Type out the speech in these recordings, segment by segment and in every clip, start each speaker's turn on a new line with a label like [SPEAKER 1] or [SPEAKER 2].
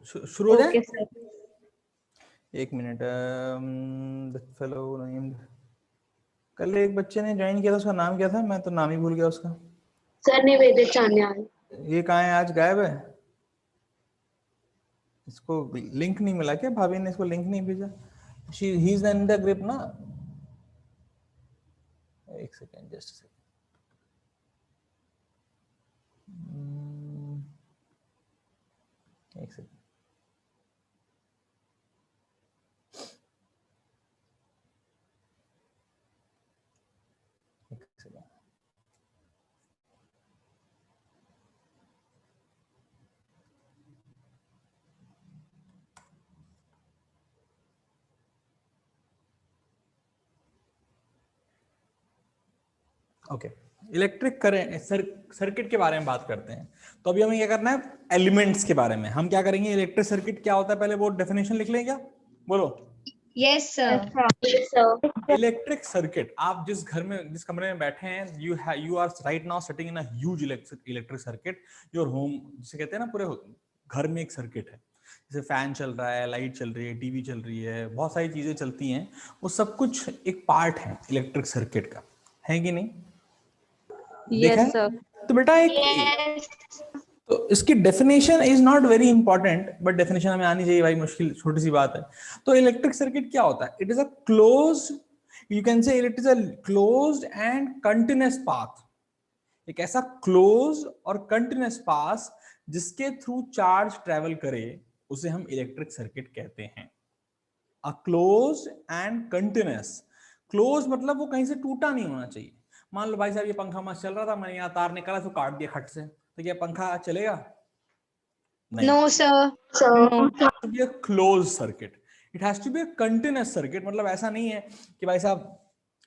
[SPEAKER 1] शुरू हो जाए?
[SPEAKER 2] Okay sir.
[SPEAKER 1] एक मिनट। फेलो नेम्ड, कल एक बच्चे ने ज्वाइन किया था, उसका नाम क्या था? मैं तो नाम ही भूल गया उसका।
[SPEAKER 2] सर निवेदित चान्याल।
[SPEAKER 1] ये कहाँ है? आज गायब है। इसको लिंक नहीं मिला क्या? भाभी ने इसको लिंक नहीं भेजा? He is in the group ना? एक सेकेंड, जस्ट सेकेंड। एक सेकेंड। एक second. Okay, electric current circuit के बारे में बात करते हैं। तो अभी हमें क्या करना है? एलिमेंट्स के बारे में हम क्या करेंगे? इलेक्ट्रिक सर्किट क्या होता है पहले वो डेफिनेशन लिख लें क्या? बोलो।
[SPEAKER 3] Yes sir.
[SPEAKER 1] इलेक्ट्रिक सर्किट, आप जिस घर में, जिस कमरे में बैठे हैं, you are right now sitting in a huge electric circuit. Your home, जिसे कहते हैं ना, पूरे घर में एक सर्किट है। जैसे फैन चल रहा है, लाइट चल रही है, टीवी चल रही है, बहुत सारी चीजें चलती हैं। वो सब कुछ एक पार्ट है इलेक्ट्रिक सर्किट का, है कि नहीं? देखा
[SPEAKER 3] यस
[SPEAKER 1] है?
[SPEAKER 3] सर।
[SPEAKER 1] तो बेटा तो इसकी definition is not very important, but definition हमें आनी चाहिए भाई, मुश्किल छोटी सी बात है। तो इलेक्ट्रिक सर्किट क्या होता है? It is a close, you can say it is a closed end continuous path. एक ऐसा क्लोज और कंटिन्यूअस पाथ जिसके थ्रू चार्ज ट्रेवल करे, उसे हम इलेक्ट्रिक सर्किट कहते हैं। A close and continuous. Close मतलब वो कहीं से टूटा नहीं होना चाहिए। मान लो भाई साहब, ये पंखा मस्त चल रहा था, मैंने यहाँ तार निकाला तो काट दिया खट से, तो क्या पंखा चलेगा? नहीं।
[SPEAKER 3] No sir.
[SPEAKER 1] Be a close circuit. It has to be a continuous circuit. मतलब ऐसा नहीं है कि भाई साहब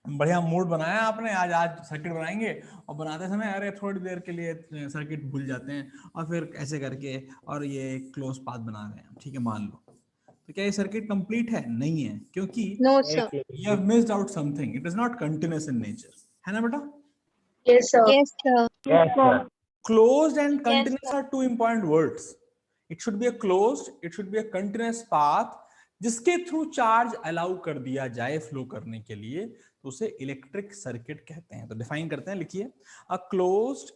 [SPEAKER 1] बढ़िया मूड बनाया आपने, आज आज सर्किट बनाएंगे, और बनाते समय अरे थोड़ी देर के लिए सर्किट भूल जाते हैं, और फिर ऐसे करके और ये क्लोज पाथ बना रहे हैं, ठीक है, मान लो। तो क्या ये सर्किट कंप्लीट है? नहीं है, क्योंकि
[SPEAKER 3] no sir.
[SPEAKER 1] you have missed out something. It is not continuous in nature. है ना बेटा?
[SPEAKER 2] Yes sir.
[SPEAKER 3] Yes sir.
[SPEAKER 1] Closed and continuous
[SPEAKER 3] Yes,
[SPEAKER 1] are two important words. It should be a closed, it should be a continuous path जिसके through charge allow कर दिया जाए flow करने के लिए, तो उसे इलेक्ट्रिक सर्किट कहते हैं। तो डिफाइन करते हैं, लिखिए। अ क्लोज्ड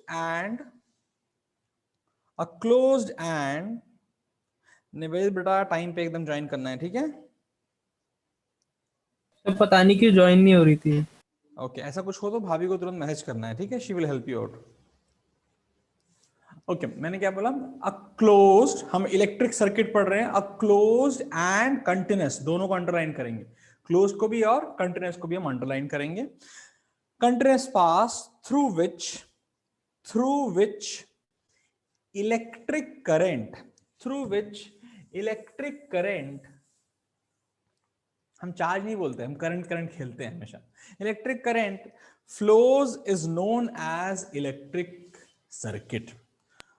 [SPEAKER 1] एंड निवेद बेटा टाइम पे एकदम ज्वाइन करना है, ठीक है?
[SPEAKER 4] तो पता नहीं क्यों ज्वाइन नहीं हो रही थी।
[SPEAKER 1] ओके, ऐसा कुछ हो तो भाभी को तुरंत मैसेज करना है, ठीक है? She will help you out. Okay, मैंने क्या बोला? अ क्लोज्ड, हम इलेक्ट्रिक सर्किट पढ़ रहे हैं। अ क्लोज्ड एंड कंटिन्यूअस, दोनों को अंडरलाइन करेंगे। क्लोज को भी और कंटिन्यूअस को भी हम अंडरलाइन करेंगे। Continuous path through which electric current, हम चार्ज नहीं बोलते, हम करंट खेलते हैं हमेशा। Electric current flows is known as electric circuit.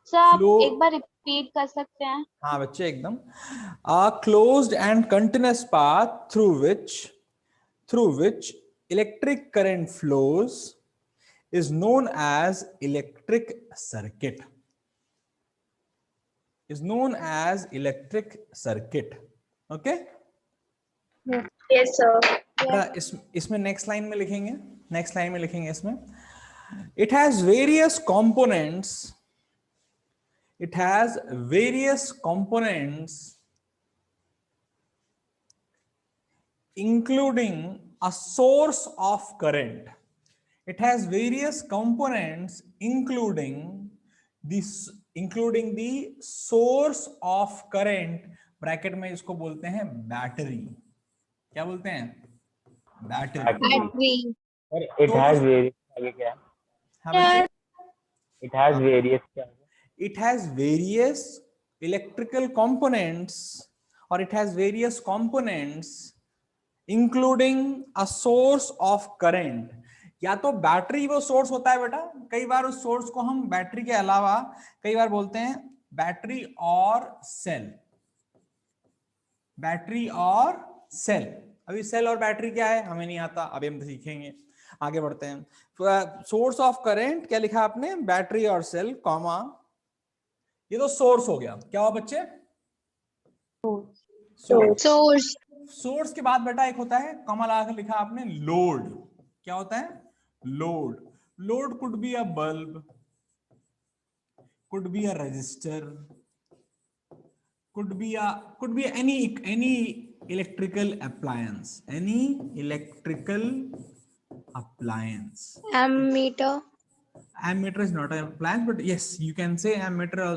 [SPEAKER 5] Sir आप
[SPEAKER 1] फ्लो,
[SPEAKER 5] एक बार रिपीट कर सकते हैं?
[SPEAKER 1] हाँ बच्चे एकदम। A closed and continuous path through which electric current flows is known as electric circuit. Okay?
[SPEAKER 2] Yes sir.
[SPEAKER 1] इसमें नेक्स्ट लाइन में लिखेंगे, इसमें it has various components including a source of current. It has various components including the source of current, bracket में इसको बोलते हैं battery. क्या बोलते हैं? Battery.
[SPEAKER 3] Battery.
[SPEAKER 6] Sir it has various, आगे क्या है?
[SPEAKER 1] हाँ बच्चे,
[SPEAKER 6] इट हैज वेरियस क्या है?
[SPEAKER 1] it has various electrical components, or it has various components including a source of current. या तो बैटरी वो सोर्स होता है बेटा, कई बार उस सोर्स को हम बैटरी के अलावा कई बार बोलते हैं बैटरी और सेल। अभी सेल और बैटरी क्या है हमें नहीं आता, अभी हम सीखेंगे, आगे बढ़ते हैं। सोर्स ऑफ करंट क्या लिखा आपने? बैटरी और सेल, कॉमा, ये तो सोर्स हो गया। क्या हुआ बच्चे? सोर्स।
[SPEAKER 3] Source.
[SPEAKER 1] सोर्स के बाद बेटा एक होता है, कॉमा लगा कर लिखा आपने, लोड। क्या होता है? Load. Load could be a bulb, could be a resistor, could be any electrical appliance,
[SPEAKER 3] Ammeter.
[SPEAKER 1] ammeter is not an appliance, but yes you can say ammeter.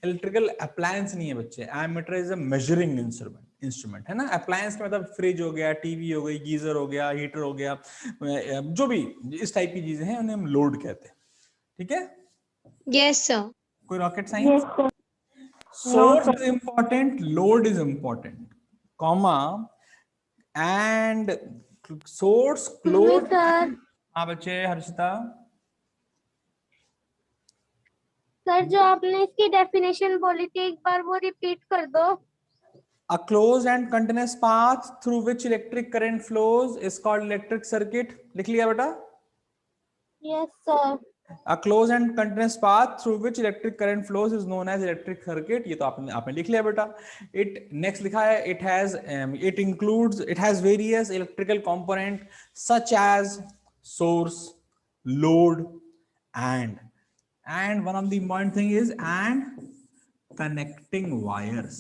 [SPEAKER 1] electrical appliance नहीं है बच्चे, ammeter is a measuring instrument है ना। appliance का मतलब fridge हो गया, TV हो गई, गीजर हो गया, हीटर हो गया, जो भी इस टाइप की चीजें हैं उन्हें हम लोड कहते हैं। ठीक है,
[SPEAKER 3] Yes, sir.
[SPEAKER 1] कोई rocket science? Source is important, load is important, comma and source close. हाँ बच्चे, हर्षिता।
[SPEAKER 7] सर जो आपने इसकी डेफिनेशन बोली थी एक बार वो रिपीट कर दो।
[SPEAKER 1] A closed and continuous path through which electric current flows is called electric circuit. लिख लिया बेटा?
[SPEAKER 7] Yes sir.
[SPEAKER 1] A closed and continuous path through which electric current flows is known as electric circuit. ये तो आपने लिख लिया बेटा। It next लिखा है, it has various electrical component such as source, load, and one of the important thing is and connecting wires.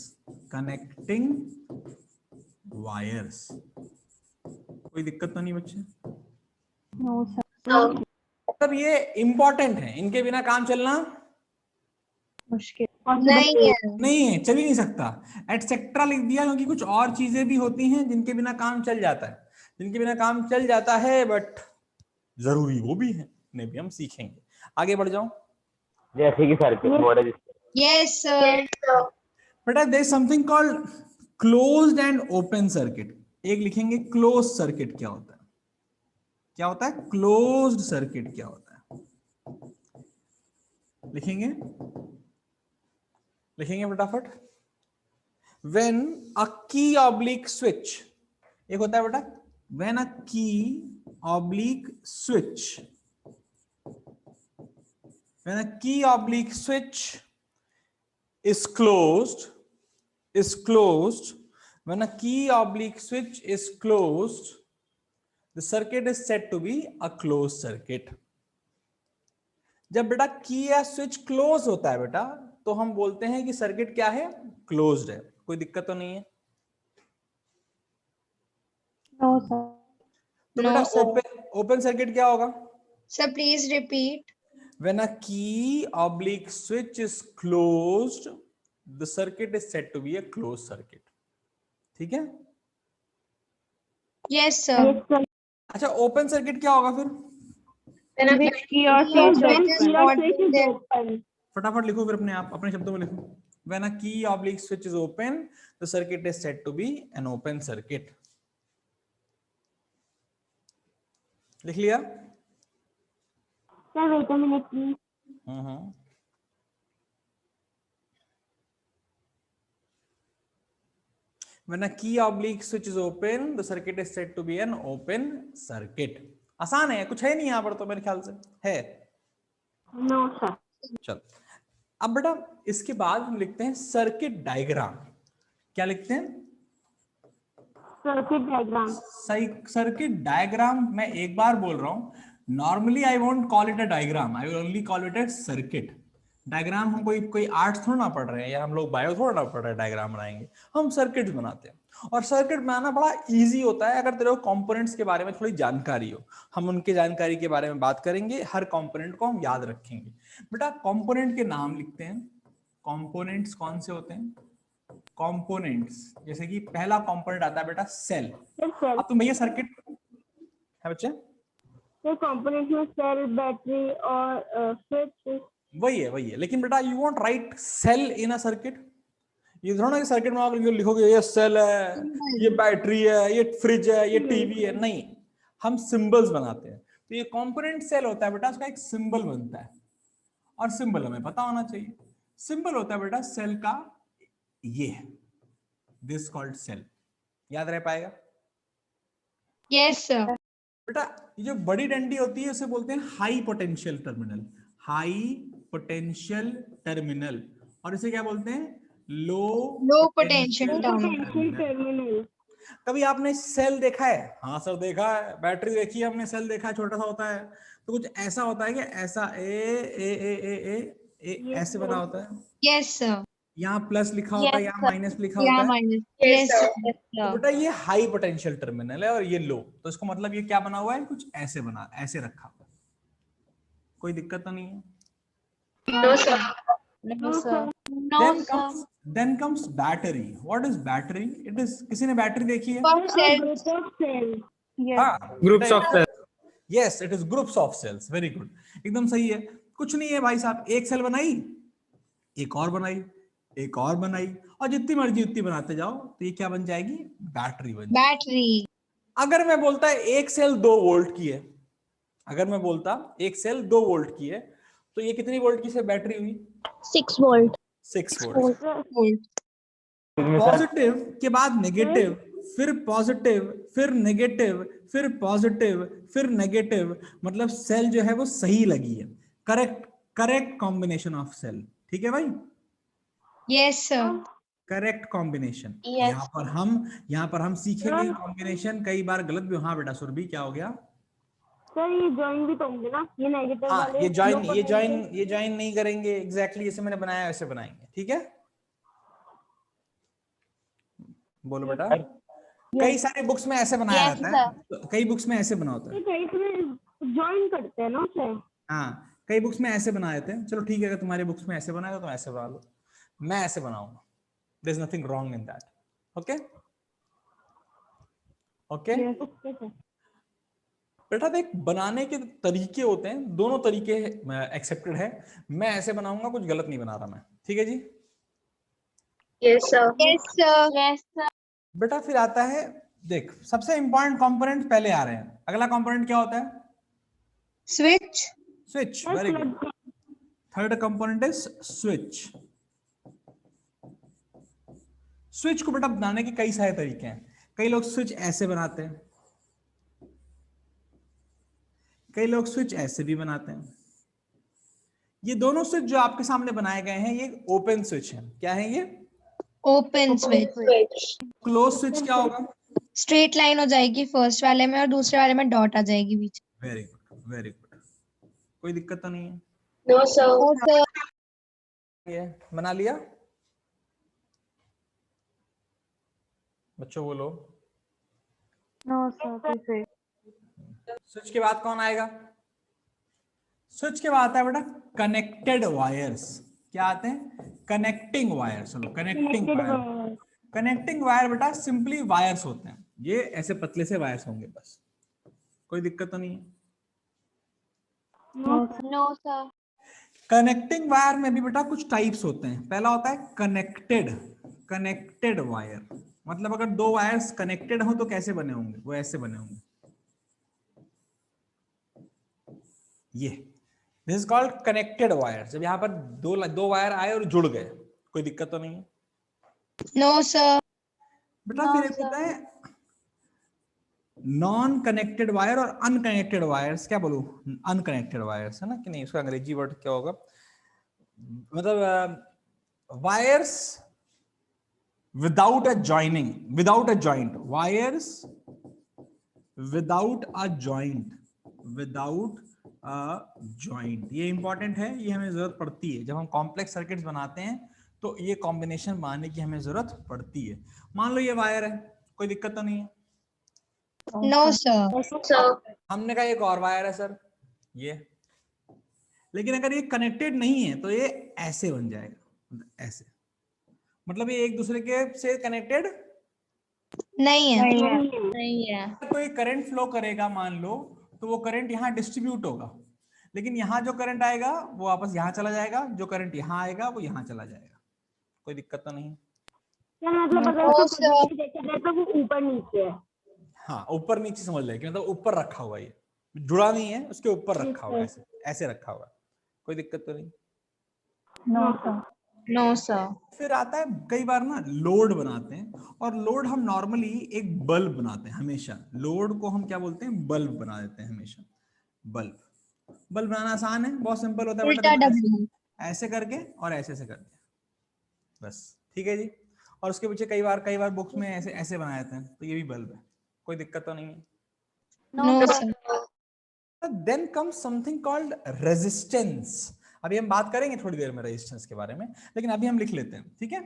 [SPEAKER 1] कोई दिक्कत तो नहीं बच्चे?
[SPEAKER 7] No sir.
[SPEAKER 1] तब ये इंपॉर्टेंट है, इनके बिना काम चलना
[SPEAKER 7] मुश्किल
[SPEAKER 1] नहीं है, चल ही नहीं सकता। एटसेट्रा लिख दिया क्योंकि कुछ और चीजें भी होती हैं जिनके बिना काम चल जाता है, बट जरूरी वो भी है, उन्हें भी हम सीखेंगे। आगे बढ़ जाओ।
[SPEAKER 6] जैसे कि सर्किट बोर्ड।
[SPEAKER 3] Yes, sir.
[SPEAKER 1] बेटा there is something called closed and open circuit. एक लिखेंगे क्लोज सर्किट क्या होता है, क्लोज्ड सर्किट क्या होता है, लिखेंगे फटाफट। व्हेन अ की ऑब्लिक स्विच, एक होता है बेटा व्हेन अ की oblique switch, when a key oblique switch is closed, when a key oblique switch is closed, the circuit is said to be a closed circuit. जब बेटा की या स्विच क्लोज होता है बेटा तो हम बोलते हैं कि सर्किट क्या है, क्लोज्ड है। कोई दिक्कत तो नहीं है?
[SPEAKER 7] No sir.
[SPEAKER 1] तो
[SPEAKER 3] No,
[SPEAKER 1] बेटा
[SPEAKER 3] sir.
[SPEAKER 1] ओपन सर्किट क्या होगा?
[SPEAKER 3] Sir, please repeat.
[SPEAKER 1] When a key oblique switch is closed, the circuit is said to be a closed circuit. ठीक है?
[SPEAKER 3] Yes, sir.
[SPEAKER 1] अच्छा, ओपन सर्किट क्या होगा फिर?
[SPEAKER 7] Which key or switch is open?
[SPEAKER 1] फटाफट लिखो फिर अपने शब्दों में लिखो। When a key oblique switch is open, the circuit is said to be an open circuit. लिख लिया?
[SPEAKER 7] Sir wait a minute please.
[SPEAKER 1] When a key oblique switch is open, the circuit is said to be an open circuit. आसान है, कुछ है नहीं यहाँ पर तो मेरे ख्याल से है।
[SPEAKER 7] No sir.
[SPEAKER 1] चल, अब बेटा इसके बाद हम लिखते हैं सर्किट डायग्राम। क्या लिखते हैं?
[SPEAKER 7] Circuit diagram.
[SPEAKER 1] सर्किट डायग्राम मैं एक बार बोल रहा हूं, normally I won't call it a diagram, I will only call it a circuit. Diagram हम कोई आर्ट्स थोड़ा ना पढ़ रहे हैं, या हम लोग बायो थोड़ा ना पढ़ रहे हैं डायग्राम बनाएंगे, हम सर्किट बनाते हैं। और सर्किट बनाना बड़ा इजी होता है अगर तेरे को कंपोनेंट्स के बारे में थोड़ी जानकारी हो। हम उनके जानकारी के बारे में बात करेंगे, हर कंपोनेंट को हम याद रखेंगे। बेटा कंपोनेंट के नाम लिखते हैं। कंपोनेंट्स कौन से होते हैं? कंपोनेंट्स जैसे कि पहला कंपोनेंट आता है बेटा सेल। अब तुम भैया सर्किट है बच्चे,
[SPEAKER 7] ये कंपोनेंट में सेल, बैटरी और स्विच
[SPEAKER 1] वही है, लेकिन बेटा you won't write cell in a circuit. ये थोड़ा ना कि सर्किट में आप लिखोगे ये सेल है, ये बैटरी है, ये फ्रिज है, ये टीवी है, नहीं, हम सिंबल्स बनाते हैं। तो ये कंपोनेंट सेल होता है बेटा, उसका एक सिंबल बनता है, और सिंबल हमें पता होना चाहिए। सिंबल होता है बेटा सेल का ये है, दिस कॉल्ड सेल। याद रह पाएगा?
[SPEAKER 3] Yes, sir.
[SPEAKER 1] बेटा ये जो बड़ी डंडी होती है उसे बोलते हैं high potential terminal, high potential terminal. और इसे क्या बोलते हैं? लो
[SPEAKER 3] potential
[SPEAKER 7] टर्मिनल।
[SPEAKER 1] कभी आपने सेल देखा है? हाँ सर देखा है। बैटरी देखी है हमने, सेल देखा है, छोटा सा होता है। तो कुछ ऐसा होता है कि ऐसा ए ऐसे बना होता है,
[SPEAKER 3] Yes, sir.
[SPEAKER 1] यहाँ प्लस लिखा होता है, यहाँ माइनस लिखा
[SPEAKER 3] Yeah,
[SPEAKER 1] होता है।
[SPEAKER 3] minus.
[SPEAKER 2] Yes,
[SPEAKER 3] Yes,
[SPEAKER 2] sir.
[SPEAKER 3] sir.
[SPEAKER 1] तो बेटा ये हाई पोटेंशियल टर्मिनल है और ये लो, तो इसको मतलब ये क्या बना हुआ है, कुछ ऐसे बना, ऐसे रखा हुआ है। कोई दिक्कत तो नहीं है?
[SPEAKER 2] No, sir.
[SPEAKER 5] No, sir.
[SPEAKER 1] Then comes battery. What is battery? It is, किसी ने बैटरी देखी है?
[SPEAKER 3] Of cells.
[SPEAKER 1] हाँ,
[SPEAKER 4] groups of cell.
[SPEAKER 1] Yes, it is groups of cells. Very good. एकदम सही है। कुछ नहीं है भाई साहब, एक सेल बनाई, एक और बनाई, एक और बनाई, और जितनी मर्जी उतनी बनाते जाओ, तो ये क्या बन जाएगी? बैटरी बन जाएगी।
[SPEAKER 3] Battery.
[SPEAKER 1] अगर मैं बोलता है एक सेल 2 वोल्ट की है, अगर मैं बोलता एक सेल 2 वोल्ट की है, तो ये कितनी वोल्ट की से बैटरी हुई?
[SPEAKER 7] 6 वोल्ट।
[SPEAKER 1] 6 वोल्ट।
[SPEAKER 3] Volt.
[SPEAKER 1] पॉजिटिव के बाद नेगेटिव, फिर पॉजिटिव, फिर नेगेटिव, फिर पॉजिटिव, फिर नेगेटिव, मतलब सेल जो है वो सही लगी है। Correct combination of cell. ठीक है भाई?
[SPEAKER 3] Yes, sir.
[SPEAKER 1] Correct combination.
[SPEAKER 5] Yes.
[SPEAKER 1] यहाँ पर हम सीखेंगे कॉम्बिनेशन, कई बार गलत भी। हाँ बेटा सुरभि, क्या हो गया?
[SPEAKER 7] सर ये जॉइन भी तो होंगे ना, ये नेगेटिव
[SPEAKER 1] हाँ,
[SPEAKER 7] वाले।
[SPEAKER 1] ये ज्वाइन नहीं करेंगे। एग्जैक्टली जैसे मैंने बनाया वैसे बनाएंगे। ठीक है, बोलो बेटा। कई सारे बुक्स में ऐसे बनाया
[SPEAKER 5] Yes,
[SPEAKER 1] रहता है, तो कई बुक्स में ऐसे बना होता है।
[SPEAKER 7] जॉइन करते हैं ना उसे।
[SPEAKER 1] हाँ, कई बुक्स में ऐसे बनाए थे। चलो ठीक है, अगर तुम्हारे बुक्स में ऐसे बनाए तो ऐसे बना लो, मैं ऐसे बनाऊंगा। There is nothing wrong in that. Okay okay बेटा, देख बनाने के तरीके होते हैं, दोनों तरीके एक्सेप्टेड है। मैं ऐसे बनाऊंगा, कुछ गलत नहीं बना रहा मैं। ठीक है जी?
[SPEAKER 2] Yes, sir.
[SPEAKER 3] Yes, sir.
[SPEAKER 5] Yes, sir.
[SPEAKER 1] बेटा फिर आता है, देख सबसे इंपॉर्टेंट कंपोनेंट पहले आ रहे हैं। अगला कंपोनेंट क्या होता है?
[SPEAKER 3] Switch.
[SPEAKER 1] Switch. Very good. Third component is switch. Switch को बेटा बनाने के कई सारे तरीके हैं। कई लोग स्विच ऐसे बनाते हैं, कई लोग स्विच ऐसे भी बनाते हैं। ये दोनों स्विच जो आपके सामने बनाए गए हैं, ये ओपन स्विच है। क्या है ये?
[SPEAKER 3] Open switch.
[SPEAKER 2] Switch.
[SPEAKER 1] Close switch क्या होगा?
[SPEAKER 3] Straight line हो जाएगी फर्स्ट वाले में और दूसरे वाले में डॉट आ जाएगी बीच।
[SPEAKER 1] Very good, very good. कोई दिक्कत तो नहीं है?
[SPEAKER 2] No, sir.
[SPEAKER 3] Oh, sir.
[SPEAKER 1] ये बना लिया बच्चों, बोलो।
[SPEAKER 5] No, sir.
[SPEAKER 1] स्विच के बाद कौन आएगा? स्विच के बाद आता है बेटा कनेक्टेड वायर्स। क्या आते हैं? Connecting wires. चलो, कनेक्टिंग वायर। कनेक्टिंग वायर बेटा सिंपली वायर्स होते हैं, ये ऐसे पतले से वायर्स होंगे बस। कोई दिक्कत तो नहीं है?
[SPEAKER 5] No, sir.
[SPEAKER 1] कनेक्टिंग वायर में भी बेटा कुछ टाइप्स होते हैं। पहला होता है कनेक्टेड वायर। मतलब अगर दो वायर्स कनेक्टेड हो तो कैसे बने होंगे? वो ऐसे बने होंगे, ये। This is called connected wire. जब यहाँ पर दो वायर आए और जुड़ गए, कोई दिक्कत तो नहीं है?
[SPEAKER 3] No, sir.
[SPEAKER 1] बेटा
[SPEAKER 5] No,
[SPEAKER 1] फिर एक
[SPEAKER 5] sir.
[SPEAKER 1] होता है नॉन कनेक्टेड वायर और अनकनेक्टेड वायर्स। क्या बोलूं? अनकनेक्टेड वायर्स है ना कि नहीं? उसका अंग्रेजी वर्ड क्या होगा? मतलब wires without a joining, without a joint, wires without a joint, without a joint. ये इंपॉर्टेंट है, ये हमें जरूरत पड़ती है जब हम कॉम्प्लेक्स सर्किट्स बनाते हैं, तो ये कॉम्बिनेशन बनाने की हमें जरूरत पड़ती है। मान लो ये वायर है, कोई दिक्कत तो नहीं है?
[SPEAKER 3] No, sir.
[SPEAKER 2] Sir.
[SPEAKER 1] हमने कहा एक और वायर है सर, ये। लेकिन अगर ये कनेक्टेड नहीं है तो ये ऐसे बन जाएगा, ऐसे। मतलब ये एक दूसरे के से कनेक्टेड
[SPEAKER 3] नहीं है।
[SPEAKER 5] नहीं है।
[SPEAKER 1] कोई करंट फ्लो करेगा मान लो, तो वो करंट यहाँ डिस्ट्रीब्यूट होगा, लेकिन यहाँ जो करंट आएगा वो वापस यहाँ चला जाएगा, जो करंट यहाँ आएगा वो यहाँ चला जाएगा। कोई दिक्कत तो नहीं?
[SPEAKER 7] मतलब अगर
[SPEAKER 3] No,
[SPEAKER 7] उसको
[SPEAKER 3] sir.
[SPEAKER 7] position देखा जाए तो वो ऊपर नीचे है।
[SPEAKER 1] हाँ, ऊपर नीचे समझ लेगी, मतलब ऊपर रखा हुआ, ये जुड़ा नहीं है, उसके ऊपर रखा हुआ, ऐसे ऐसे रखा हुआ। कोई दिक्कत तो नहीं?
[SPEAKER 3] No, sir.
[SPEAKER 1] फिर आता है कई बार ना लोड बनाते हैं, और लोड हम नॉर्मली एक बल्ब बनाते हैं हमेशा। लोड को हम क्या बोलते हैं? बल्ब बना देते हैं हमेशा। बल्ब बनाना आसान है, बहुत सिंपल होता है
[SPEAKER 3] उल्टा
[SPEAKER 1] बेटा।
[SPEAKER 3] W.
[SPEAKER 1] ऐसे करके और ऐसे करके, बस। ठीक है जी। और उसके पीछे कई बार बुक्स में ऐसे ऐसे बनाए जाते हैं, तो ये भी बल्ब है, कोई दिक्कत तो नहीं है।
[SPEAKER 3] No sir.
[SPEAKER 1] Then comes something called resistance. अभी हम बात करेंगे थोड़ी देर में रेजिस्टेंस के बारे में, लेकिन अभी हम लिख लेते हैं, ठीक है।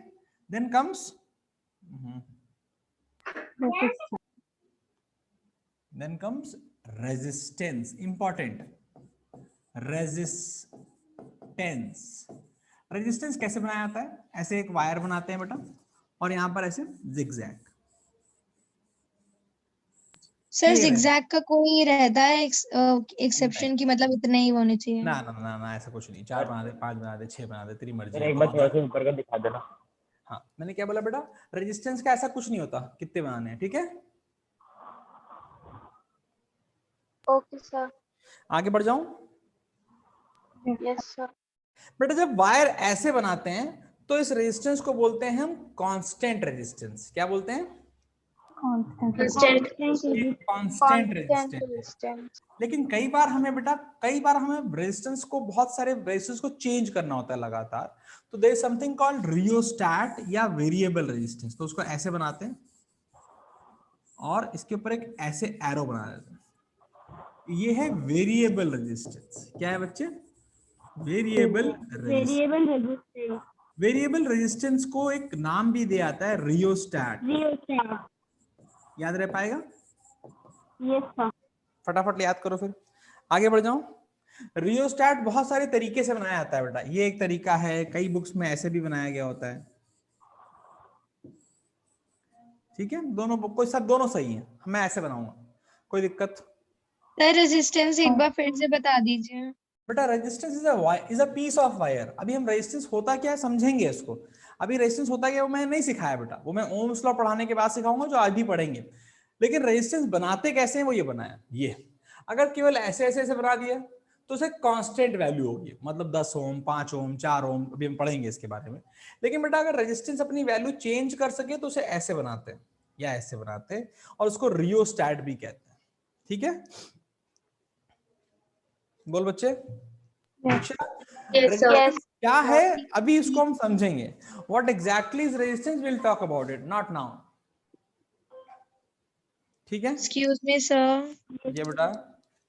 [SPEAKER 1] Then comes resistance, important. Resistance, resistance कैसे बनाया जाता है? ऐसे एक वायर बनाते हैं बेटा, और यहां पर ऐसे जिगजैग।
[SPEAKER 3] सर जिगजैग का कोई रहता है एक्सेप्शन की, मतलब इतने ही होने चाहिए?
[SPEAKER 1] ना ना ना ना, ऐसा कुछ नहीं। 4 बना दे, 5 बना दे, 6 बना दे, तेरी मर्जी
[SPEAKER 6] फिर
[SPEAKER 1] है।
[SPEAKER 6] एक बार थोड़ा सा ऊपर का दिखा देना।
[SPEAKER 1] हाँ, मैंने क्या बोला बेटा? रेजिस्टेंस का ऐसा कुछ नहीं होता कितने बनाने हैं, ठीक है।
[SPEAKER 2] Okay sir.
[SPEAKER 1] आगे बढ़ जाऊं?
[SPEAKER 2] Yes sir.
[SPEAKER 1] बेटा जब वायर ऐसे बनाते हैं तो इस रेजिस्टेंस को बोलते हैं हम कांस्टेंट रेजिस्टेंस। क्या बोलते हैं?
[SPEAKER 2] Constant
[SPEAKER 1] constant resistance.
[SPEAKER 2] रेजिस्टेंस।
[SPEAKER 1] लेकिन कई बार हमें रेजिस्टेंस को, बहुत सारे रेजिस्टेंस को चेंज करना होता है लगातार, तो there is something called rheostat या वेरिएबल रेजिस्टेंस। तो उसको ऐसे बनाते हैं और इसके ऊपर एक ऐसे एरो बना देते हैं, ये है वेरिएबल रेजिस्टेंस। क्या है बच्चे? Variable resistance. वेरिएबल रेजिस्टेंस को एक नाम भी दिया जाता है रियोस्टैट। याद रह पाएगा? फटाफट याद करो फिर। आगे बढ़ जाऊं। रियोस्टैट बहुत सारे तरीके से बनाया जाता है बेटा। ये एक तरीका है, कई बुक्स में ऐसे भी बनाया गया होता है, ठीक है। दोनों बुक को सब दोनों सही है, मैं ऐसे बनाऊंगा, कोई दिक्कत?
[SPEAKER 3] सर रेजिस्टेंस एक बार फिर से बता दीजिए।
[SPEAKER 1] बेटा resistance is a piece of wire. अभी हम रेजिस्टेंस होता क्या है समझेंगे इसको। अभी रेजिस्टेंस होता क्या है वो मैंने नहीं सिखाया बेटा, वो मैं ओम्स लॉ पढ़ाने के बाद सिखाऊंगा, जो आज भी पढ़ेंगे। लेकिन रेजिस्टेंस बनाते कैसे हैं वो ये बनाया। ये अगर केवल ऐसे ऐसे ऐसे बना दिया तो उसे कांस्टेंट वैल्यू होगी, मतलब 10 ओम, 5 ओम, 4 ओम, अभी हम पढ़ेंगे इसके बारे में। लेकिन बेटा अगर रेजिस्टेंस अपनी वैल्यू चेंज कर सके तो उसे ऐसे बनाते हैं या ऐसे बनाते हैं, और उसको रियोस्टैट भी कहते हैं, ठीक है। बोल बच्चे। दीक्षा,
[SPEAKER 2] यस सर।
[SPEAKER 1] resistance क्या है अभी इसको हम समझेंगे। What exactly is resistance, will talk about it, not now, ठीक है।
[SPEAKER 3] Excuse me sir.
[SPEAKER 1] ये बेटा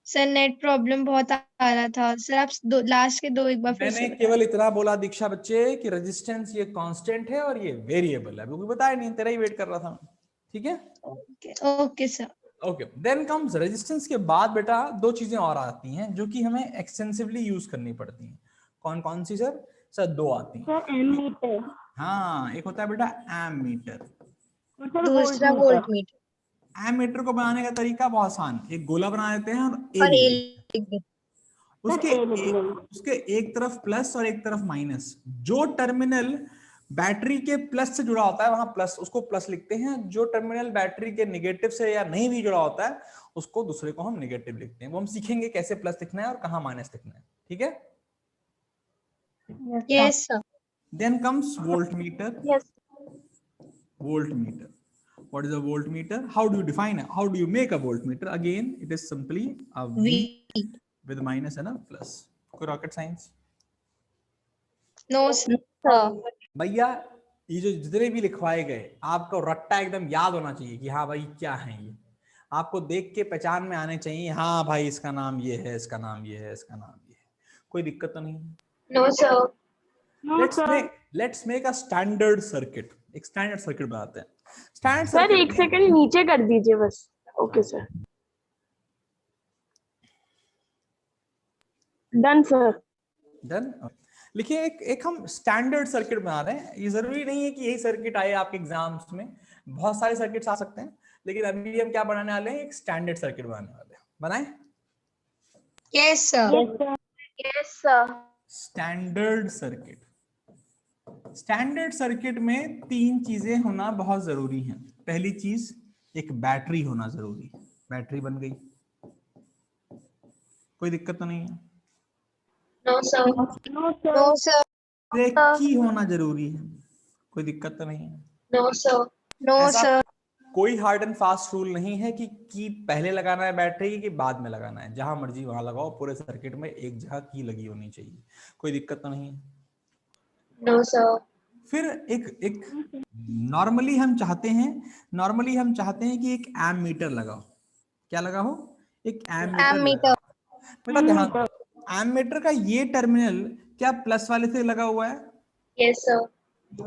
[SPEAKER 3] सर नेट प्रॉब्लम बहुत आ रहा था सर, आप लास्ट के दो एक बार फिर
[SPEAKER 1] मैंने
[SPEAKER 3] से बता
[SPEAKER 1] केवल इतना बोला दीक्षा बच्चे कि रेजिस्टेंस ये कांस्टेंट है और ये वेरिएबल है, क्योंकि बताया नहीं, तेरा ही वेट कर रहा था मैं, ठीक है।
[SPEAKER 3] दीजिए। Okay sir.
[SPEAKER 1] Okay, then comes resistance के बाद बेटा दो चीजें और आती हैं जो कि हमें एक्सटेंसिवली यूज करनी पड़ती हैं। कौन कौन सी सर? सर दो आती हैं।
[SPEAKER 7] एमीटर,
[SPEAKER 1] हाँ, एक होता है बेटा एमीटर,
[SPEAKER 3] दूसरा वोल्ट मीटर।
[SPEAKER 1] एमीटर को बनाने का तरीका बहुत आसान, एक गोला बना देते हैं और ए
[SPEAKER 3] और ए
[SPEAKER 1] लिख देते हैं। उसके एक तरफ प्लस और एक तरफ माइनस। जो टर्मिनल बैटरी के प्लस से जुड़ा होता है वहां प्लस, उसको प्लस लिखते हैं। जो टर्मिनल बैटरी के नेगेटिव से या नहीं भी जुड़ा होता है उसको दूसरे को हम नेगेटिव लिखते हैं। वो हम सीखेंगे कैसे प्लस लिखना है और कहां माइनस लिखना है, ठीक है।
[SPEAKER 3] Yes sir.
[SPEAKER 1] Then comes voltmeter.
[SPEAKER 2] Yes.
[SPEAKER 1] Voltmeter. What is a voltmeter? How do you define it? How do you make a voltmeter? Again, it is simply a V
[SPEAKER 3] V.
[SPEAKER 1] with minus and a plus. कोई rocket science?
[SPEAKER 3] No sir.
[SPEAKER 1] भैया ये जो जितने भी लिखवाए गए आपको रट्टा एकदम याद होना चाहिए कि हाँ भाई क्या है ये। आपको देख के पहचान में आने चाहिए, हाँ भाई इसका नाम ये है, इसका नाम ये है, इसका नाम ये है। कोई दिक्कत तो नहीं?
[SPEAKER 2] No sir.
[SPEAKER 1] Let's make a standard circuit. एक स्टैंडर्ड सर्किट बनाते हैं। स्टैंडर्ड
[SPEAKER 5] सर
[SPEAKER 1] सर्किट
[SPEAKER 5] एक सेकंड नीचे कर दीजिए बस। Okay sir, done sir.
[SPEAKER 1] Done. लिखिए एक हम स्टैंडर्ड सर्किट बना रहे हैं। ये जरूरी नहीं है कि यही सर्किट आए आपके एग्जाम्स में, बहुत सारे सर्किट्स आ सकते हैं, लेकिन अभी हम क्या बनाने वाले हैं? एक स्टैंडर्ड सर्किट बनाने वाले हैं। बनाएं?
[SPEAKER 3] Yes sir.
[SPEAKER 2] Yes sir.
[SPEAKER 1] Standard circuit. Standard circuit में तीन चीजें होना बहुत जरूरी है। पहली चीज एक बैटरी होना जरूरी है। बैटरी बन गई, कोई दिक्कत तो नहीं है?
[SPEAKER 2] No sir.
[SPEAKER 3] No sir.
[SPEAKER 1] एक की होना जरूरी है, कोई दिक्कत तो नहीं है?
[SPEAKER 2] No sir.
[SPEAKER 3] नो
[SPEAKER 1] ऐसा
[SPEAKER 3] सर।
[SPEAKER 1] कोई हार्ड एंड फास्ट रूल नहीं है कि की पहले लगाना है बैटरी की बाद में लगाना है। जहां मर्जी वहां लगाओ, पूरे सर्किट में एक जगह की लगी होनी चाहिए, कोई दिक्कत तो नहीं है?
[SPEAKER 2] No sir.
[SPEAKER 1] फिर एक नॉर्मली हम चाहते हैं कि एक एमीटर लगाओ। क्या लगाओ? एक एमीटर
[SPEAKER 3] एमीटर।
[SPEAKER 1] बेटा ध्यान दो, एमीटर का ये टर्मिनल क्या प्लस वाले से लगा हुआ है?
[SPEAKER 2] Yes, sir.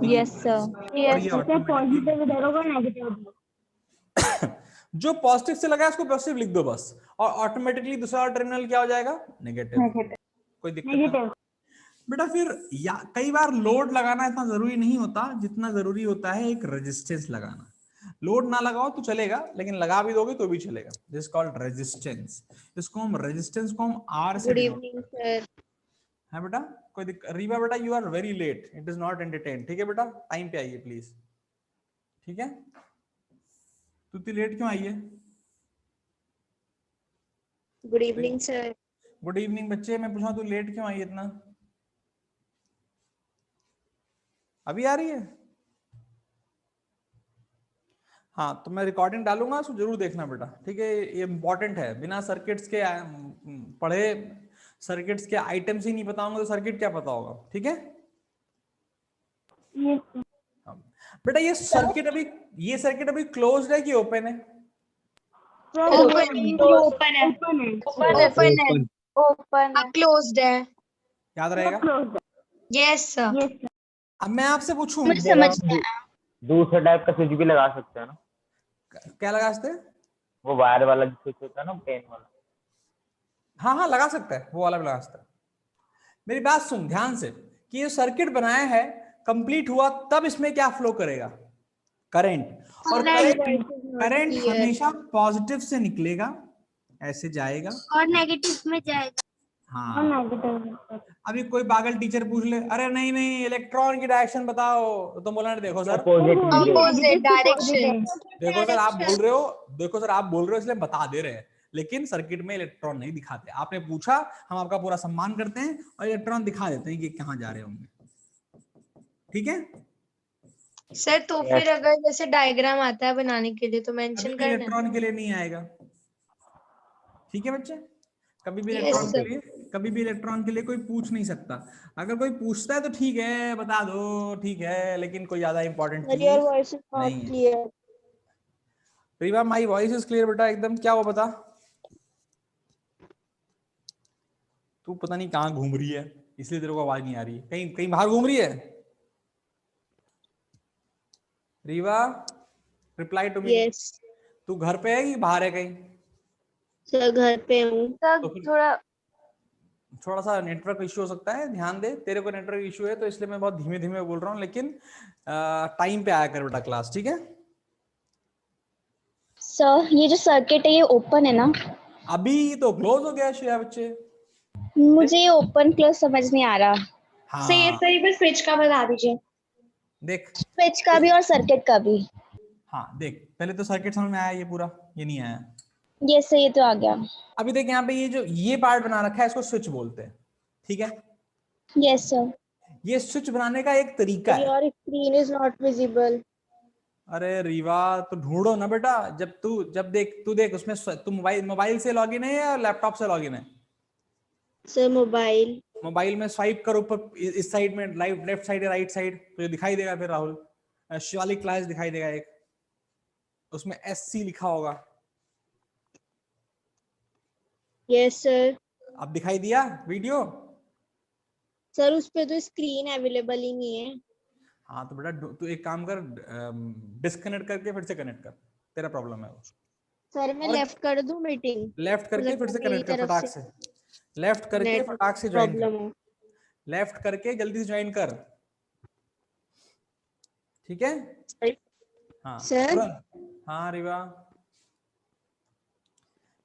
[SPEAKER 5] Yes sir.
[SPEAKER 1] और ये automatically-
[SPEAKER 5] इधर होगा, नेगेटिव
[SPEAKER 1] जो पॉजिटिव से लगा है उसको पॉजिटिव लिख दो बस, और ऑटोमेटिकली दूसरा टर्मिनल क्या हो जाएगा? नेगेटिव। कोई दिक्कत नहीं बेटा। फिर कई बार लोड लगाना इतना जरूरी नहीं होता जितना जरूरी होता है एक रेजिस्टेंस लगाना। लोड ना लगाओ तो चलेगा, लेकिन लगा भी दोगे तो भी चलेगा। This called resistance. इसको हम रेजिस्टेंस को हम आर से
[SPEAKER 2] Good
[SPEAKER 1] denote
[SPEAKER 2] evening,
[SPEAKER 1] करते हैं।
[SPEAKER 2] sir.
[SPEAKER 1] है बेटा? कोई दिक्कत? रीवा बेटा you are very late, it is not entertain. ठीक है बेटा, टाइम पे आइए प्लीज। ठीक है, तू इतनी लेट क्यों आई है?
[SPEAKER 2] Good evening, sir.
[SPEAKER 1] Good evening बच्चे। मैं पूछा तू लेट क्यों आई इतना? अभी आ रही है? हाँ, तो मैं रिकॉर्डिंग डालूंगा, उसको जरूर देखना बेटा। ठीक है, ये इंपॉर्टेंट है। बिना सर्किट्स के पढ़े, सर्किट्स के आइटम्स ही नहीं पता होंगे तो सर्किट क्या पता होगा? ठीक है बेटा। ये सर्किट अभी क्लोज्ड है कि ओपन है?
[SPEAKER 3] ओपन है। ओपन है।
[SPEAKER 2] Open.
[SPEAKER 3] अब क्लोज्ड है।
[SPEAKER 1] याद रहेगा?
[SPEAKER 3] Yes sir.
[SPEAKER 1] अब मैं आपसे पूछूं,
[SPEAKER 3] मुझे समझ में आया।
[SPEAKER 6] दूसरा टाइप का स्विच भी लगा सकते हैं ना?
[SPEAKER 1] क्या लगा सकते हैं?
[SPEAKER 6] वो वायर वाला स्विच होता है ना, पेन वाला।
[SPEAKER 1] हाँ हाँ, लगा सकता है, वो वाला भी लगा सकता है। मेरी बात सुन ध्यान से, कि ये सर्किट बनाया है, कंप्लीट हुआ तब इसमें क्या फ्लो करेगा? करंट। और करंट हमेशा पॉजिटिव से निकलेगा, ऐसे जाएगा
[SPEAKER 7] और नेगेटिव में जाएगा।
[SPEAKER 1] हाँ। अभी कोई पागल टीचर पूछ ले, अरे नहीं नहीं इलेक्ट्रॉन की डायरेक्शन बताओ, तो तुम बोलना देखो सर,
[SPEAKER 3] अपोजिट डायरेक्शन।
[SPEAKER 1] देखो सर आप बोल रहे हो, देखो सर आप बोल रहे हो इसलिए बता दे रहे हैं, लेकिन सर्किट में इलेक्ट्रॉन नहीं दिखाते। आपने पूछा, हम आपका पूरा सम्मान करते हैं और इलेक्ट्रॉन दिखा देते हैं कि कहाँ जा रहे होंगे। ठीक है
[SPEAKER 3] सर तो फिर अगर जैसे डायग्राम आता है बनाने के लिए तो मेंशन
[SPEAKER 1] कभी भी
[SPEAKER 3] करना है।
[SPEAKER 1] इलेक्ट्रॉन के लिए नहीं आएगा। ठीक है बच्चे, कभी भी
[SPEAKER 3] Yes,
[SPEAKER 1] इलेक्ट्रॉन के
[SPEAKER 3] sir.
[SPEAKER 1] लिए, कभी भी इलेक्ट्रॉन के लिए कोई पूछ नहीं सकता। अगर कोई पूछता है तो ठीक है बता दो, ठीक है, लेकिन कोई ज्यादा इंपॉर्टेंट चीज नहीं है। प्रीवा माई वॉइस इज क्लियर बेटा एकदम? क्या हुआ बता? तू पता नहीं कहाँ घूम रही है, इसलिए तेरे को आवाज नहीं आ रही। कहीं कहीं बाहर घूम रही है? Riva reply to me.
[SPEAKER 2] Yes.
[SPEAKER 1] तू घर पे है कि बाहर है कहीं?
[SPEAKER 2] सर घर पे हूँ।
[SPEAKER 1] तो फिर
[SPEAKER 2] थोड़ा
[SPEAKER 1] थोड़ा सा नेटवर्क इश्यू हो सकता है, ध्यान दे। तेरे को नेटवर्क इश्यू है तो इसलिए मैं बहुत धीमे धीमे बोल रहा हूँ, लेकिन टाइम पे आया कर बेटा क्लास। ठीक है?
[SPEAKER 8] सर ये जो सर्किट है ये ओपन है ना?
[SPEAKER 1] अभी तो क्लोज हो गया श्रेया बच्चे।
[SPEAKER 8] मुझे ये ओपन क्लोज समझ नहीं आ रहा।
[SPEAKER 1] हाँ
[SPEAKER 2] सही पर स्विच का बता दीजिए।
[SPEAKER 1] देख,
[SPEAKER 8] स्विच का भी और सर्किट का भी।
[SPEAKER 1] हाँ देख, पहले तो सर्किट समझ में आया, ये पूरा ये नहीं आया।
[SPEAKER 8] ये सही, ये तो आ गया।
[SPEAKER 1] अभी देख यहाँ पे ये जो ये पार्ट बना रखा है इसको स्विच बोलते हैं। ठीक है,
[SPEAKER 8] यस सर।
[SPEAKER 1] ये स्विच बनाने का एक तरीका है।
[SPEAKER 2] Your screen is not visible.
[SPEAKER 1] अरे रीवा तो ढूंढो ना बेटा। जब देख उसमें तू मोबाइल से लॉगिन है या लैपटॉप से लॉगिन है?
[SPEAKER 2] Sir mobile.
[SPEAKER 1] मोबाइल में स्वाइप करो ऊपर इस साइड में, लेफ्ट साइड या राइट साइड, तो दिखाई देगा। फिर राहुल शिवालिक क्लास दिखाई देगा एक, उसमें SC लिखा होगा।
[SPEAKER 2] Yes sir.
[SPEAKER 1] अब दिखाई दिया वीडियो?
[SPEAKER 2] सर उस पे तो स्क्रीन अवेलेबल ही नहीं है।
[SPEAKER 1] हाँ तो बेटा तू एक काम कर, डिस्कनेक्ट करके फिर से कनेक्ट कर, तेरा प्रॉब्लम है वो।
[SPEAKER 2] सर मैं
[SPEAKER 1] और
[SPEAKER 2] लेफ्ट कर दूं मीटिंग?
[SPEAKER 1] लेफ्ट करके फिर से
[SPEAKER 2] मेरी
[SPEAKER 1] कनेक्ट कर
[SPEAKER 2] तरफ
[SPEAKER 1] फटाक
[SPEAKER 2] से
[SPEAKER 1] से, लेफ्ट करके
[SPEAKER 2] नेट
[SPEAKER 1] फटाक से ज्वाइन
[SPEAKER 2] प्रॉब्लम
[SPEAKER 1] कर,
[SPEAKER 2] हो।
[SPEAKER 1] लेफ्ट करके जल्दी से ज्वाइन कर। ठीक है? हाँ
[SPEAKER 2] सर
[SPEAKER 1] हाँ रीवा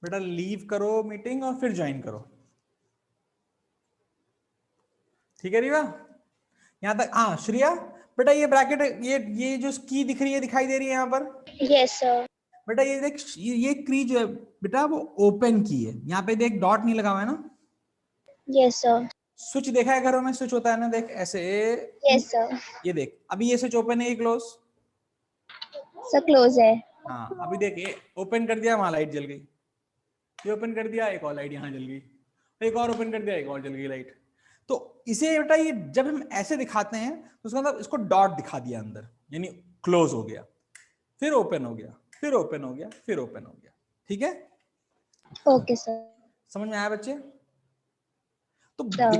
[SPEAKER 1] बेटा लीव करो मीटिंग और फिर ज्वाइन करो। ठीक है रीवा? यहाँ तक हाँ। श्रेया बेटा ये ब्रैकेट, ये जो की दिख रही है, दिखाई दे रही है यहाँ पर?
[SPEAKER 8] Yes sir.
[SPEAKER 1] बेटा ये देख, ये की जो है बेटा वो ओपन की है। यहाँ पे देख डॉट नहीं लगा हुआ है ना?
[SPEAKER 8] Yes sir.
[SPEAKER 1] स्विच देखा है घरों में? स्विच होता है ना, देख ऐसे।
[SPEAKER 8] Yes sir.
[SPEAKER 1] ये देख, अभी ये स्विच ओपन है, ये क्लोज।
[SPEAKER 8] सर क्लोज है।
[SPEAKER 1] हाँ अभी देख, ये ओपन कर दिया, वहां लाइट जल गई। ये ओपन कर दिया, एक और लाइट यहाँ जल गई। एक और ओपन कर दिया, एक और जल गई लाइट। तो इसे बेटा ये जब हम ऐसे दिखाते हैं तो उसका मतलब इसको डॉट दिखा दिया अंदर, यानी क्लोज हो गया, फिर ओपन हो गया, फिर ओपन हो गया, फिर ओपन हो गया। ठीक है,
[SPEAKER 8] ओके सर।
[SPEAKER 1] समझ में आया बच्चे? तो
[SPEAKER 8] हाँ।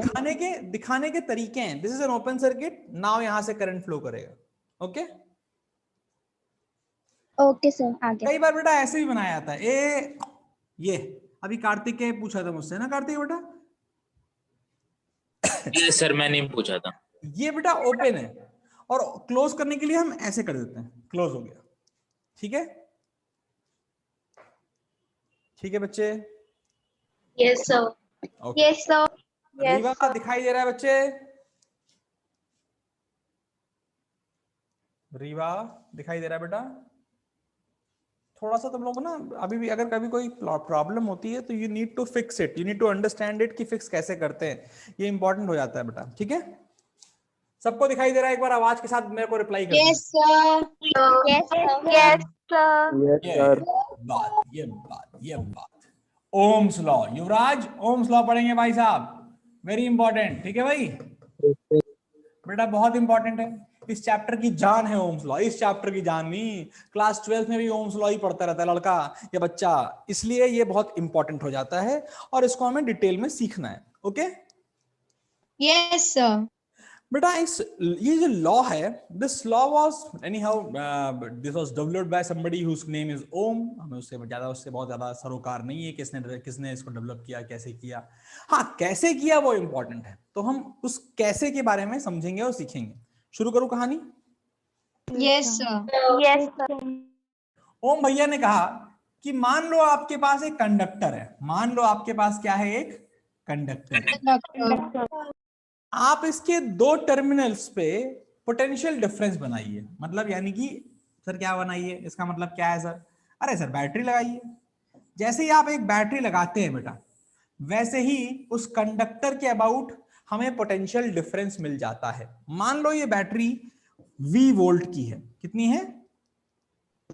[SPEAKER 1] दिखाने के तरीके हैं। This is an open circuit, now यहां से करंट फ्लो करेगा। ओके
[SPEAKER 8] ओके सर, आगे।
[SPEAKER 1] कई बार बेटा ऐसे भी बनाया जाता है। ये अभी कार्तिक के पूछा था मुझसे ना, कार्तिक बेटा
[SPEAKER 9] ये सर मैंने पूछा था।
[SPEAKER 1] ये बेटा ओपन है और क्लोज करने के लिए हम ऐसे कर देते हैं, क्लोज हो गया। ठीक है, ठीक है बच्चे?
[SPEAKER 7] Yes sir.
[SPEAKER 1] Okay.
[SPEAKER 7] Yes sir.
[SPEAKER 1] Rewa दिखाई दे रहा है बच्चे? रीवा दिखाई दे रहा है बेटा? थोड़ा सा तुम लोग ना अभी भी अगर कभी कोई प्रॉब्लम होती है तो you need to fix it, you need to understand it कि फिक्स कैसे करते हैं, ये इंपॉर्टेंट हो जाता है बेटा। ठीक है, सबको दिखाई दे रहा है? एक बार आवाज के साथ मेरे को रिप्लाई कर
[SPEAKER 3] यस सर।
[SPEAKER 7] Yes sir.
[SPEAKER 1] ये बात ओम्स लॉ, युवराज ओम्स लॉ पढ़ेंगे भाई साहब, वेरी इंपॉर्टेंट। ठीक है भाई बेटा, बहुत इंपॉर्टेंट है, इस चैप्टर की जान है ओम्स लॉ, इस चैप्टर की जान नहीं। क्लास 12 में भी ओम्स लॉ ही पढ़ता रहता है लड़का या बच्चा, इसलिए ये बहुत इंपॉर्टेंट हो जाता है और इसको हमें डिटेल में सीखना है। Okay
[SPEAKER 3] yes sir.
[SPEAKER 1] बेटा ये जो लॉ है, this law was anyhow this was developed by somebody whose name is Om. हमें उससे बहुत ज्यादा सरोकार नहीं है किसने इसको डेवलप किया, कैसे किया। हाँ, कैसे किया वो इंपॉर्टेंट है, तो हम उस कैसे के बारे में समझेंगे और सीखेंगे। शुरू करूं कहानी?
[SPEAKER 3] Yes sir.
[SPEAKER 7] Yes sir.
[SPEAKER 1] Om भैया ने कहा कि मान लो आपके पास एक कंडक्टर है, मान लो आपके पास क्या है, एक कंडक्टर। आप इसके दो टर्मिनल्स पे पोटेंशियल डिफरेंस बनाइए, मतलब यानी कि सर क्या बनाइए, इसका मतलब क्या है सर? अरे सर बैटरी लगाइए। जैसे ही आप एक बैटरी लगाते हैं बेटा, वैसे ही उस कंडक्टर के अबाउट हमें पोटेंशियल डिफरेंस मिल जाता है। मान लो ये बैटरी V वोल्ट की है, कितनी है?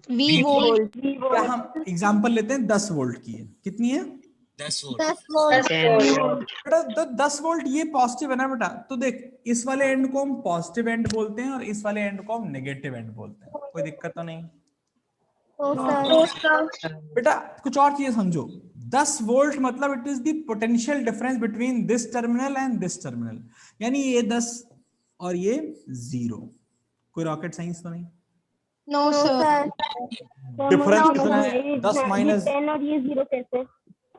[SPEAKER 3] V volt.
[SPEAKER 1] क्या हम एग्जांपल लेते हैं 10 वोल्ट की है, कितनी है?
[SPEAKER 9] 10
[SPEAKER 1] बेटा 10 वोल्ट ये पॉजिटिव है ना बेटा, तो देख इस वाले एंड को हम पॉजिटिव एंड बोलते हैं और इस वाले एंड को हम नेगेटिव एंड बोलते हैं। कोई दिक्कत तो नहीं? बेटा कुछ और चीजें समझो। 10 वोल्ट मतलब it is the potential difference between this terminal and this terminal, यानी ये 10 और ये 0। कोई रॉकेट साइंस तो नहीं?
[SPEAKER 3] No sir.
[SPEAKER 1] डिफरेंस कितना है? 10 माइनस
[SPEAKER 7] 10 और ये 0 कैसे?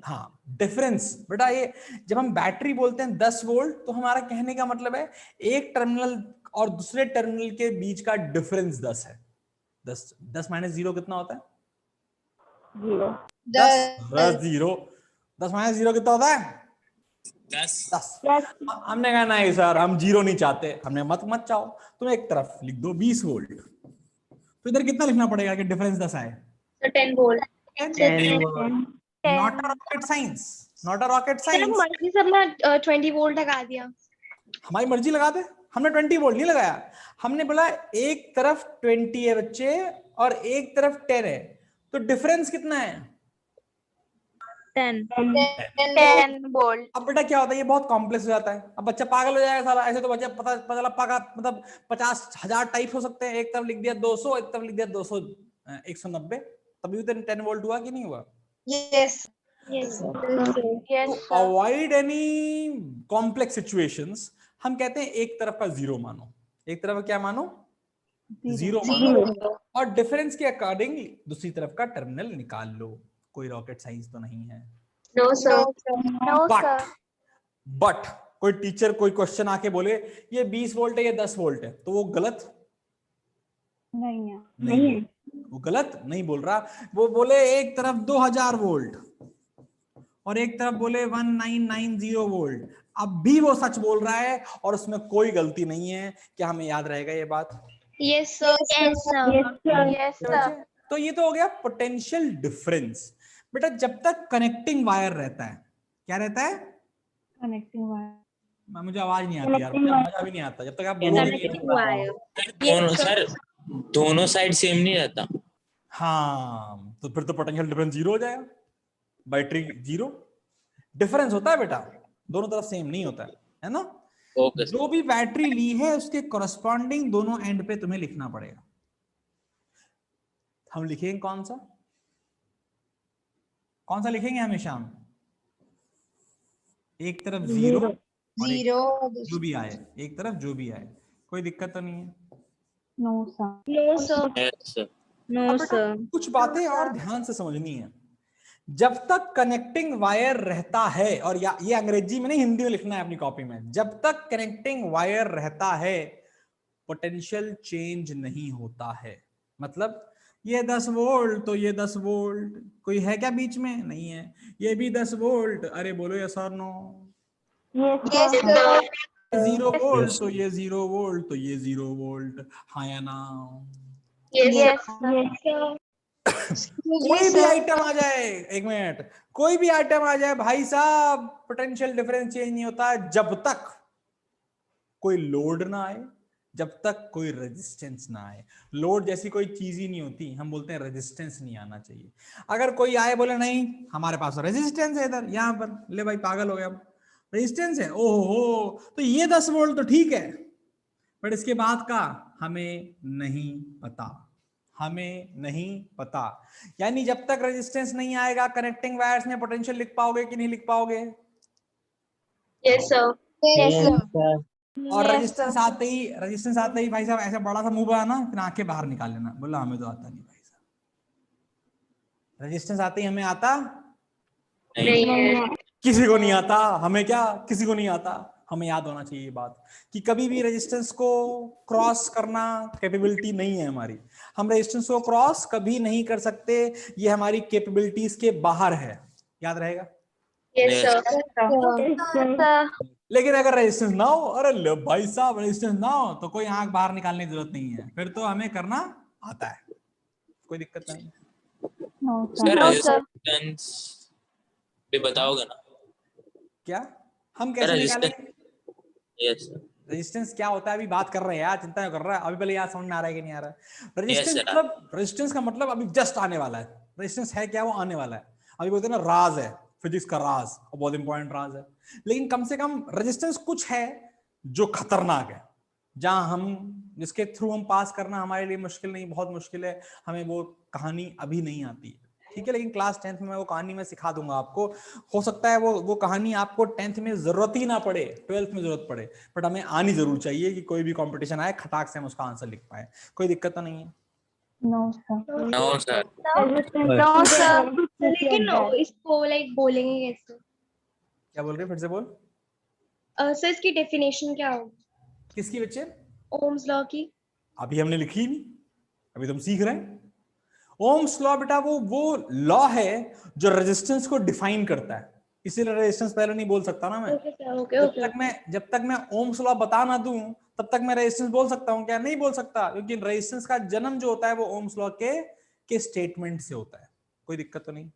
[SPEAKER 1] हाँ, डिफरेंस बेटा, ये जब हम बैटरी बोलते हैं 10 वोल्ट, तो हमारा कहने का मतलब है एक टर्मिनल और दूसरे टर्मिनल के बीच का डिफरेंस 10 है। 10 माइनस 0 कितना होता है?
[SPEAKER 7] 0।
[SPEAKER 1] 10 0 10 माइनस 0 कितना होता है? 10। हमने कहा नहीं सर, हम 0 नहीं चाहते। हमने मत चाहो, तुम एक तरफ लिख दो 20 वोल्ट, तो इधर कितना लिखना पड़ेगा कि डिफरेंस 10 आए?
[SPEAKER 7] 10 volt.
[SPEAKER 1] Not a rocket science, not a rocket science.
[SPEAKER 7] मर्जी से अपना 20 वोल्ट लगा दिया।
[SPEAKER 1] हमारी मर्जी लगा दे, हमने 20 वोल्ट नहीं लगाया। हमने बोला एक तरफ 20 है बच्चे और एक तरफ 10 है, तो डिफरेंस कितना है?
[SPEAKER 7] 10 वोल्ट।
[SPEAKER 1] अब बेटा क्या होता है, ये बहुत कॉम्प्लेक्स हो जाता है, अब बच्चा पागल हो जाएगा साला। ऐसे तो बच्चा पता चला पागल, मतलब 50,000 टाइप हो सकते हैं। एक तरफ लिख दिया 200, एक तरफ लिख दिया 200 190, तभी तो 10 वोल्ट हुआ कि नहीं हुआ?
[SPEAKER 3] Yes.
[SPEAKER 1] To avoid any complex situations, हम कहते हैं एक तरफ का 0 मानो, एक तरफ क्या मानो? 0 मानो, और डिफरेंस के अकॉर्डिंग दूसरी तरफ का टर्मिनल निकाल लो। कोई रॉकेट साइंस तो नहीं है।
[SPEAKER 7] No sir.
[SPEAKER 1] बट कोई टीचर कोई क्वेश्चन आके बोले ये 20 वोल्ट है, ये 10 वोल्ट है, तो वो गलत
[SPEAKER 5] नहीं है।
[SPEAKER 1] नहीं है, वो गलत नहीं बोल रहा। वो बोले एक तरफ 2000 वोल्ट और एक तरफ बोले 1990 वोल्ट, अब भी वो सच बोल रहा है और उसमें कोई गलती नहीं है। क्या हमें याद रहेगा ये बात?
[SPEAKER 7] Yes sir.
[SPEAKER 1] तो ये तो हो गया पोटेंशियल डिफरेंस। बेटा जब तक कनेक्टिंग वायर रहता है, क्या रहता है?
[SPEAKER 5] Connecting wire.
[SPEAKER 1] मुझे आवाज नहीं आती यार, मुझे मजा भी नहीं आता जब तक आप बोलोगे।
[SPEAKER 9] सर दोनों साइड सेम नहीं रहता।
[SPEAKER 1] हाँ, तो फिर तो पोटेंशियल डिफरेंस 0 हो जाएगा। बैटरी 0 डिफरेंस होता है बेटा, दोनों तरफ सेम नहीं होता है ना?
[SPEAKER 9] Okay sir.
[SPEAKER 1] जो भी बैटरी ली है उसके कॉरस्पॉन्डिंग दोनों एंड पे तुम्हें लिखना पड़ेगा। हम लिखेंगे कौन सा लिखेंगे हमेशा हम? एक तरफ 0 और एक
[SPEAKER 3] जीरो
[SPEAKER 1] जो भी आए, एक तरफ जो भी आए, कोई दिक्कत तो नहीं है?
[SPEAKER 5] No sir.
[SPEAKER 8] No sir.
[SPEAKER 9] Yes sir.
[SPEAKER 8] No
[SPEAKER 1] अब बेटा
[SPEAKER 8] सर।
[SPEAKER 1] कुछ बातें और ध्यान से समझनी है। जब तक कनेक्टिंग वायर रहता है, और ये अंग्रेजी में नहीं हिंदी में लिखना है अपनी कॉपी में, जब तक कनेक्टिंग वायर रहता है पोटेंशियल चेंज नहीं होता है। मतलब ये 10 वोल्ट तो ये 10 वोल्ट, कोई है क्या बीच में? नहीं है। ये भी 10 वोल्ट, अरे बोलो यस और नो।
[SPEAKER 3] यस सर
[SPEAKER 1] 0 वोल्ट तो ये 0 वोल्ट, तो ये 0 वोल्ट, हाँ या ना?
[SPEAKER 7] यस
[SPEAKER 1] कोई भी आइटम आ जाए, एक मिनट, कोई भी आइटम आ जाए भाई साहब, पोटेंशियल डिफरेंस चेंज नहीं होता जब तक कोई लोड ना आए, जब तक कोई रेजिस्टेंस ना आए। लोड जैसी कोई चीज ही नहीं होती, हम बोलते हैं रेजिस्टेंस नहीं आना चाहिए। अगर कोई आए बोले नहीं हमारे पास रेजिस्टेंस है इधर यहाँ पर, ले भाई पागल हो गया, रेजिस्टेंस है, ओहो तो ये 10 वोल्ट तो ठीक है, पर इसके बाद का हमें नहीं पता, हमें नहीं पता। यानी जब तक रेजिस्टेंस नहीं आएगा कनेक्टिंग वायर्स में पोटेंशियल लिख पाओगे कि नहीं लिख पाओगे?
[SPEAKER 7] Yes sir.
[SPEAKER 3] यस सर
[SPEAKER 1] और रेजिस्टेंस आते ही भाई साहब ऐसा बड़ा सा मुंह बनाना, फिर आंखें बाहर निकाल लेना, बोला हमें तो आता नहीं भाई साहब। रेजिस्टेंस आते ही हमें आता
[SPEAKER 9] नहीं।
[SPEAKER 1] किसी को नहीं आता, हमें क्या किसी को नहीं आता। हमें याद होना चाहिए ये बात कि कभी भी रेजिस्टेंस को क्रॉस करना कैपेबिलिटी नहीं है हमारी। हम रेजिस्टेंस को क्रॉस कभी नहीं कर सकते, ये हमारी कैपेबिलिटीज के बाहर है, याद रहेगा।
[SPEAKER 7] Yes sir.
[SPEAKER 1] लेकिन अगर रेजिस्टेंस ना हो, अरे लो भाई साहब रेजिस्टेंस ना हो तो कोई आंख बाहर निकालने की जरूरत नहीं है, फिर तो हमें करना आता है, कोई दिक्कत नहीं।
[SPEAKER 5] No
[SPEAKER 9] sir
[SPEAKER 5] sir.
[SPEAKER 9] रेजिस्टेंस भी बताओगे ना?
[SPEAKER 1] क्या हम कैसे निकालेंगे
[SPEAKER 9] यस सर।
[SPEAKER 1] रेजिस्टेंस क्या होता है? अभी बात कर रहे हैं यार, चिंता कर रहा है अभी, पहले यार समझ में आ रहा है कि नहीं आ रहा है? Resistance
[SPEAKER 9] sir.
[SPEAKER 1] मतलब, रेजिस्टेंस का मतलब अभी जस्ट आने वाला है। रेजिस्टेंस है क्या? वो आने वाला है। अभी बोलते हैं ना राज है, फिजिक्स का राज, और बहुत इंपॉर्टेंट राज है। लेकिन कम से कम रेजिस्टेंस कुछ है जो खतरनाक है, जहां हम जिसके थ्रू हम पास करना हमारे लिए मुश्किल नहीं, बहुत मुश्किल है, हमें वो कहानी अभी नहीं आती है, ठीक है। लेकिन क्लास 10th में वो कहानी मैं सिखा दूंगा आपको। हो सकता है वो कहानी आपको 10th में जरूरत ही ना पड़े, 12th में जरूरत पड़े, बट हमें आनी जरूर चाहिए कि कोई भी कंपटीशन आए खटाक से हम उसका आंसर लिख पाए। कोई दिक्कत तो नहीं है?
[SPEAKER 5] No sir.
[SPEAKER 9] No sir.
[SPEAKER 7] No sir. लेकिन इसको लाइक बोलेंगे कैसे?
[SPEAKER 1] क्या बोल रहे, फिर से बोल।
[SPEAKER 7] सर इसकी डेफिनेशन क्या होगी?
[SPEAKER 1] किसकी बच्चे?
[SPEAKER 7] ओम्स लॉ की।
[SPEAKER 1] अभी हमने लिखी ही नहीं, अभी तुम सीख रहे हैं। ओम्स लॉ बेटा वो लॉ है जो रेजिस्टेंस को डिफाइन करता है, इसीलिए रेजिस्टेंस पहले नहीं बोल सकता ना मैं। जब तक मैं ओम्स लॉ बता ना दूं तब तक मैं रेजिस्टेंस बोल सकता हूं क्या? नहीं बोल सकता, क्योंकि रेजिस्टेंस का जन्म जो होता है वो ओम्स लॉ के स्टेटमेंट से होता है। कोई दिक्कत तो नहीं?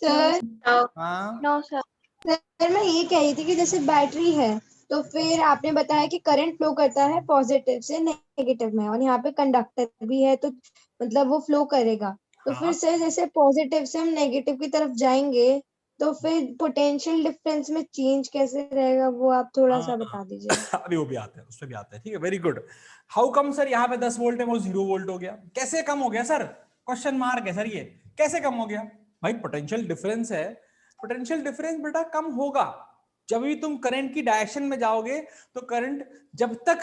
[SPEAKER 3] सर।
[SPEAKER 1] हाँ
[SPEAKER 7] नो सर।
[SPEAKER 3] सर मैं ये कह रही थी कि जैसे बैटरी है तो फिर आपने बताया कि करंट फ्लो करता है पॉजिटिव से नेगेटिव में, और यहाँ पे कंडक्टर भी है तो मतलब वो फ्लो करेगा। तो फिर सर जैसे पॉजिटिव से हम नेगेटिव की तरफ जाएंगे तो फिर पोटेंशियल डिफरेंस में चेंज कैसे रहेगा, वो आप थोड़ा सा बता दीजिए।
[SPEAKER 1] अभी वो भी आते हैं, उससे भी आते हैं, ठीक है, very good. How come sir यहाँ पे 10 वोल्ट है वो 0 वोल्ट हो गया? कैसे कम हो गया सर? क्वेश्चन मार्क है सर, ये कैसे कम हो गया? भाई पोटेंशियल डिफरेंस है, पोटेंशियल डिफरेंस बेटा कम होगा जब भी तुम करंट की डायरेक्शन में जाओगे। तो करंट जब तक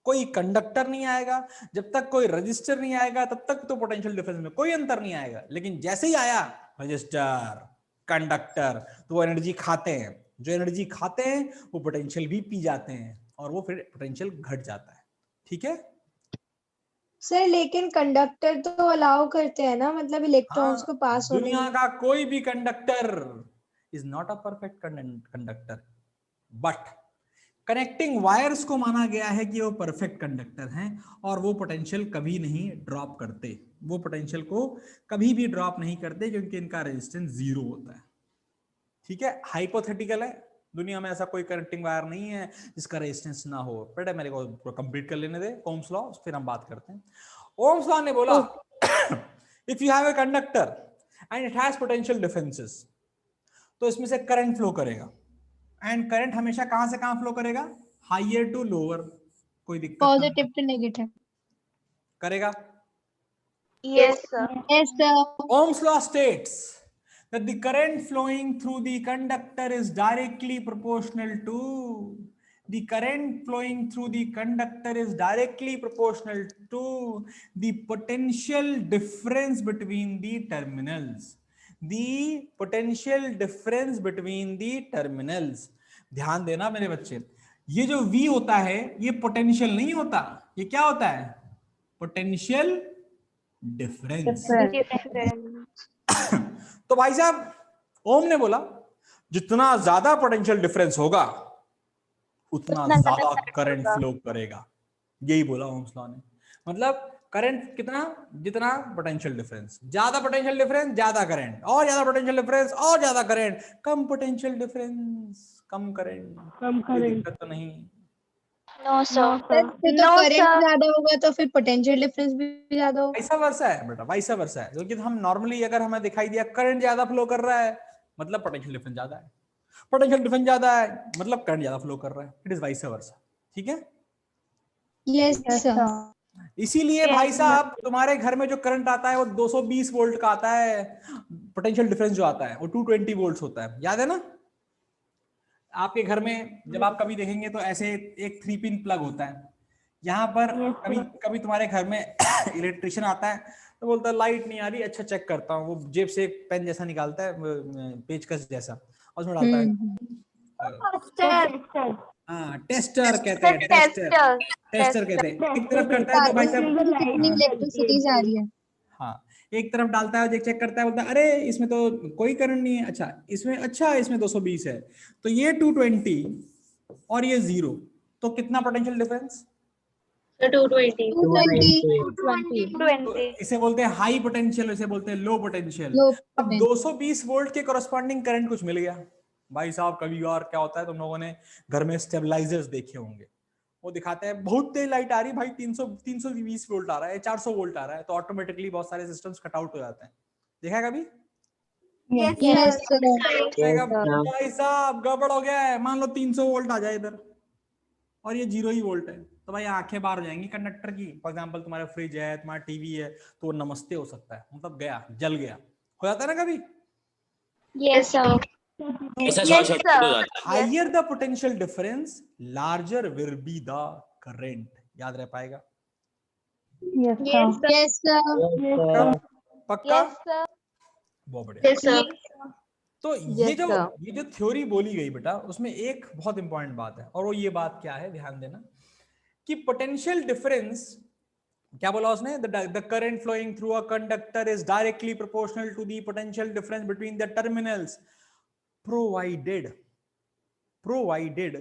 [SPEAKER 1] कोई कंडक्टर नहीं आएगा, जब तक कोई रजिस्टर नहीं आएगा, तब तक तो पोटेंशियल डिफरेंस में कोई अंतर नहीं आएगा। लेकिन जैसे ही आया रजिस्टर, कंडक्टर, तो वो एनर्जी खाते हैं, जो एनर्जी खाते हैं वो पोटेंशियल भी पी जाते हैं, और वो फिर पोटेंशियल घट जाता है, ठीक है।
[SPEAKER 3] सर लेकिन कंडक्टर तो अलाउ करते हैं ना, मतलब इलेक्ट्रॉन्स को पास होने
[SPEAKER 1] दुनिया का कोई भी conductor is not a perfect conductor, but connecting wires को माना गया है कि वो परफेक्ट कंडक्टर हैं, और वो पोटेंशियल कभी नहीं ड्रॉप करते, वो पोटेंशियल को कभी भी ड्रॉप नहीं करते, क्योंकि इनका रेजिस्टेंस 0 होता है, ठीक है। हाइपोथेटिकल है, दुनिया में ऐसा कोई कनेक्टिंग वायर नहीं है जिसका रेजिस्टेंस ना हो। बेटा मेरे को कंप्लीट कर लेने दे ओम्स लॉ, फिर हम बात करते हैं। ओम्स लॉ ने बोला if you have a conductor and it has potential differences, तो इसमें से करंट फ्लो करेगा, एंड करंट हमेशा कहां से कहां फ्लो करेगा? हायर टू लोअर, कोई दिक्कत नहीं
[SPEAKER 3] पॉजिटिव टू नेगेटिव।
[SPEAKER 1] करेगा।
[SPEAKER 7] Yes, sir.
[SPEAKER 3] Yes sir.
[SPEAKER 1] Ohm's law states that the current flowing through the conductor is directly proportional to the potential difference between the terminals. ध्यान देना मेरे बच्चे, ये जो V होता है ये पोटेंशियल नहीं होता, ये क्या होता है? Potential difference. तो भाई साहब ओम ने बोला जितना ज्यादा पोटेंशियल डिफरेंस होगा उतना ज्यादा करंट फ्लो करेगा, यही बोला ओम्स लॉ ने। मतलब करंट कितना, जितना पोटेंशियल डिफरेंस, ज्यादा पोटेंशियल डिफरेंस ज्यादा करंट, और ज्यादा पोटेंशियल डिफरेंस और ज्यादा करंट, कम पोटेंशियल डिफरेंस कम करंट, दिक्कत तो नहीं।
[SPEAKER 8] No sir.
[SPEAKER 3] तो करंट ज्यादा होगा तो फिर पोटेंशियल डिफरेंस भी ज्यादा होगा।
[SPEAKER 1] वैसा वर्सा है बेटा, वैसा वर्सा है, क्योंकि हम नॉर्मली अगर हमें दिखाई दिया करंट ज्यादा फ्लो कर रहा है मतलब पोटेंशियल डिफरेंस ज्यादा है, पोटेंशियल डिफरेंस ज्यादा है मतलब करंट ज्यादा फ्लो कर रहा है, इट इज वैसा वर्सा। ठीक है,
[SPEAKER 3] यस सर।
[SPEAKER 1] इसीलिए भाई साहब तुम्हारे घर में जो करंट आता है वो 220 वोल्ट का आता है, पोटेंशियल डिफरेंस जो आता है वो 220 वोल्ट्स होता है, याद है ना? आपके घर में जब आप कभी देखेंगे तो ऐसे एक 3 पिन प्लग होता है, यहाँ पर कभी कभी तुम्हारे घर में इलेक्ट्रिशियन आता है तो बोलता है लाइट नहीं आ रही, अच्छा चेक करता हूँ, वो जेब से एक पेन जैसा निकालता है, पेचकस जैसा, और उसमें डालता है, हाँ टेस्टर कहते हैं, टेस्टर कहते हैं। एक तरफ करता है तो भाई साहब
[SPEAKER 3] कितनी इलेक्ट्रिसिटी जा रही है।
[SPEAKER 1] हाँ, एक तरफ डालता है, चेक करता है, बोलता है अरे इसमें तो कोई करंट नहीं है, अच्छा इसमें 220 है, तो ये 220 और ये 0, तो कितना पोटेंशियल डिफरेंस?
[SPEAKER 7] 220.
[SPEAKER 1] तो इसे बोलते हैं हाई पोटेंशियल, इसे बोलते हैं लो पोटेंशियल। अब 220 वोल्ट के कॉरस्पॉन्डिंग करंट कुछ मिल गया भाई साहब। कभी और क्या होता है, तुम लोगों ने घर में स्टेबलाइजर्स देखे होंगे, वो दिखाते हैं बहुत तेज लाइट आ रही भाई, 320 वोल्ट आ रहा है, 400 वोल्ट आ रहा है, तो ऑटोमेटिकली बहुत सारे सिस्टम्स कट आउट हो जाते हैं। देखा है कभी?
[SPEAKER 3] Yes sir.
[SPEAKER 1] भाई साहब गड़बड़ हो गया है, मान लो 300 वोल्ट आ जाए इधर और ये 0 ही वोल्ट है, तो भाई आंखें बाहर हो जाएंगी कंडक्टर की। फॉर एग्जांपल तुम्हारा फ्रिज है, तुम्हारा टीवी है, तो वो नमस्ते हो सकता है, मतलब गया, जल गया, हो जाता है ना कभी?
[SPEAKER 8] Yes sir.
[SPEAKER 9] ऐसा शॉर्ट सर्किट हो जाता है।
[SPEAKER 1] Higher the potential difference larger will be the current. याद रह पाएगा?
[SPEAKER 5] Yes, sir.
[SPEAKER 3] Yes sir.
[SPEAKER 1] पक्का? बहुत बढ़िया। तो ये जो थ्योरी बोली गई बेटा, उसमें एक बहुत इंपॉर्टेंट बात है, और वो ये बात क्या है, ध्यान देना कि पोटेंशियल डिफरेंस, क्या बोला उसने? The current flowing through a conductor is directly proportional to the potential difference between the terminals provided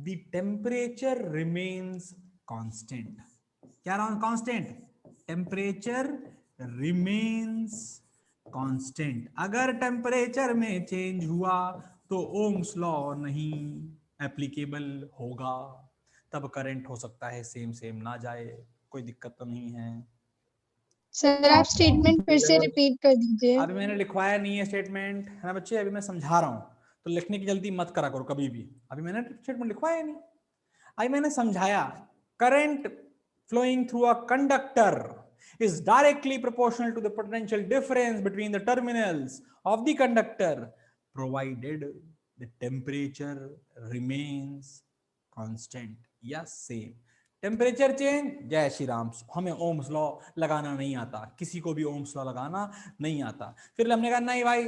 [SPEAKER 1] the temperature remains constant. क्या रहा constant? Temperature remains constant. अगर टेम्परेचर में चेंज हुआ तो ओम्स लॉ नहीं एप्लीकेबल होगा, तब करंट हो सकता है सेम ना जाए, कोई दिक्कत तो नहीं है।
[SPEAKER 3] सर आप स्टेटमेंट फिर से रिपीट कर दीजिए।
[SPEAKER 1] अभी मैंने लिखवाया नहीं है स्टेटमेंट, है ना बच्चे? अभी मैं समझा रहा हूँ, तो लिखने की जल्दी मत करा करो कभी भी। अभी मैंने स्टेटमेंट लिखवाया नहीं, अभी मैंने समझाया। Current flowing through a conductor is directly proportional to the potential difference between the terminals of the conductor provided the temperature remains constant. Yes, same. Temperature change, जय श्री राम, हमें ओम्स लॉ लगाना नहीं आता, किसी को भी ओम्स लॉ लगाना नहीं आता। फिर हमने कहा नहीं भाई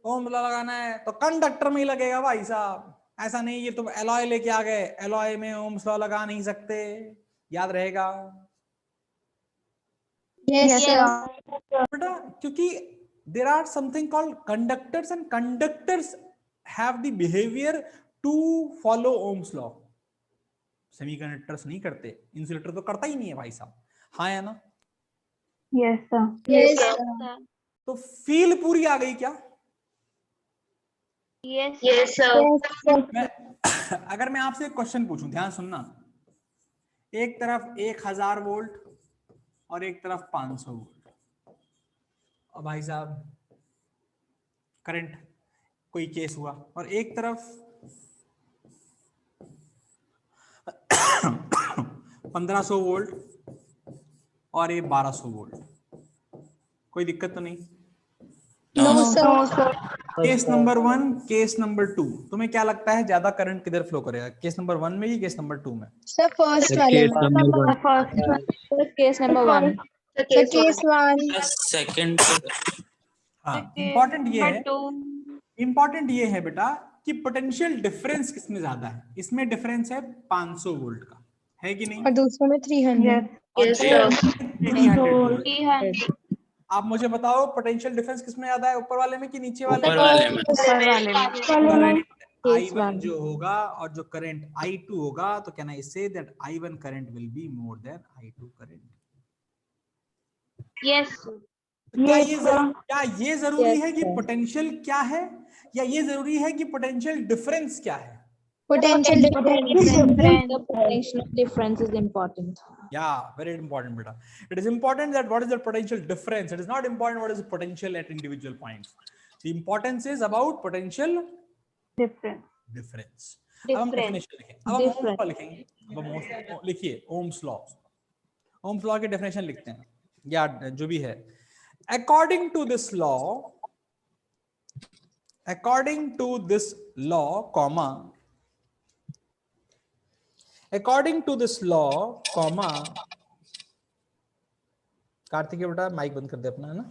[SPEAKER 1] ओम्स लॉ लगाना है तो कंडक्टर में ही लगेगा भाई साहब, ऐसा नहीं ये तुम एलॉय लेके आ गए, एलॉय में ओम्स लॉ लगा नहीं सकते, याद रहेगा?
[SPEAKER 3] Yes sir.
[SPEAKER 1] बेटा क्योंकि there are something called conductors and conductors have the behaviour to follow Ohm's law. Semiconductors नहीं करते, इंसुलेटर तो करता ही नहीं है भाई साहब, हाँ है ना?
[SPEAKER 5] Yes, sir.
[SPEAKER 3] Yes sir.
[SPEAKER 1] तो फील पूरी आ गई क्या?
[SPEAKER 7] Yes, sir.
[SPEAKER 1] अगर मैं आपसे एक क्वेश्चन पूछूं, ध्यान सुनना, एक तरफ 1000 वोल्ट और एक तरफ 500 वोल्ट, और भाई साहब करंट कोई केस हुआ, और एक तरफ 1500 वोल्ट और ये 1200 वोल्ट। कोई दिक्कत तो नहीं?
[SPEAKER 3] No sir.
[SPEAKER 1] Case number 1, case number 2, तुम्हें क्या लगता है ज्यादा करंट किधर फ्लो करेगा, केस नंबर 1 में या केस नंबर 2 में?
[SPEAKER 3] सर फर्स्ट वाले में।
[SPEAKER 5] First
[SPEAKER 2] case number 1।
[SPEAKER 3] Sir case 1।
[SPEAKER 9] Second
[SPEAKER 1] हाँ, इंपॉर्टेंट ये है बेटा कि पोटेंशियल डिफरेंस किसमें ज्यादा है। इसमें डिफरेंस है 500 वोल्ट का, है कि नहीं?
[SPEAKER 3] और दूसरे में 300।
[SPEAKER 1] और 300 वोल्ट। आप मुझे बताओ पोटेंशियल डिफरेंस किसमें ज्यादा है, ऊपर वाले में कि नीचे वाले
[SPEAKER 9] ऊपर वाले में।
[SPEAKER 1] करंट I1 जो होगा और जो करंट I2 होगा, तो can I say that I1 current will be more than I2 current?
[SPEAKER 7] Yes
[SPEAKER 1] क्या ये जरूरी है कि पोटेंशियल क्या है, या ये जरूरी है कि पोटेंशियल डिफरेंस क्या है?
[SPEAKER 3] Potential
[SPEAKER 2] difference is important.
[SPEAKER 1] Yeah, very important beta. It is important that what is the potential difference. It is not important what is the potential at individual points. The importance is about potential difference. अब हम definition लिखें। अब हम Ohm's law लिखेंगे। अब हम लिखिए Ohm's law. Ohm's law की डेफिनेशन लिखते हैं या जो भी है। According to this law, comma, according to this law, comma, Kartik बेटा माइक बंद कर दे अपना, है ना?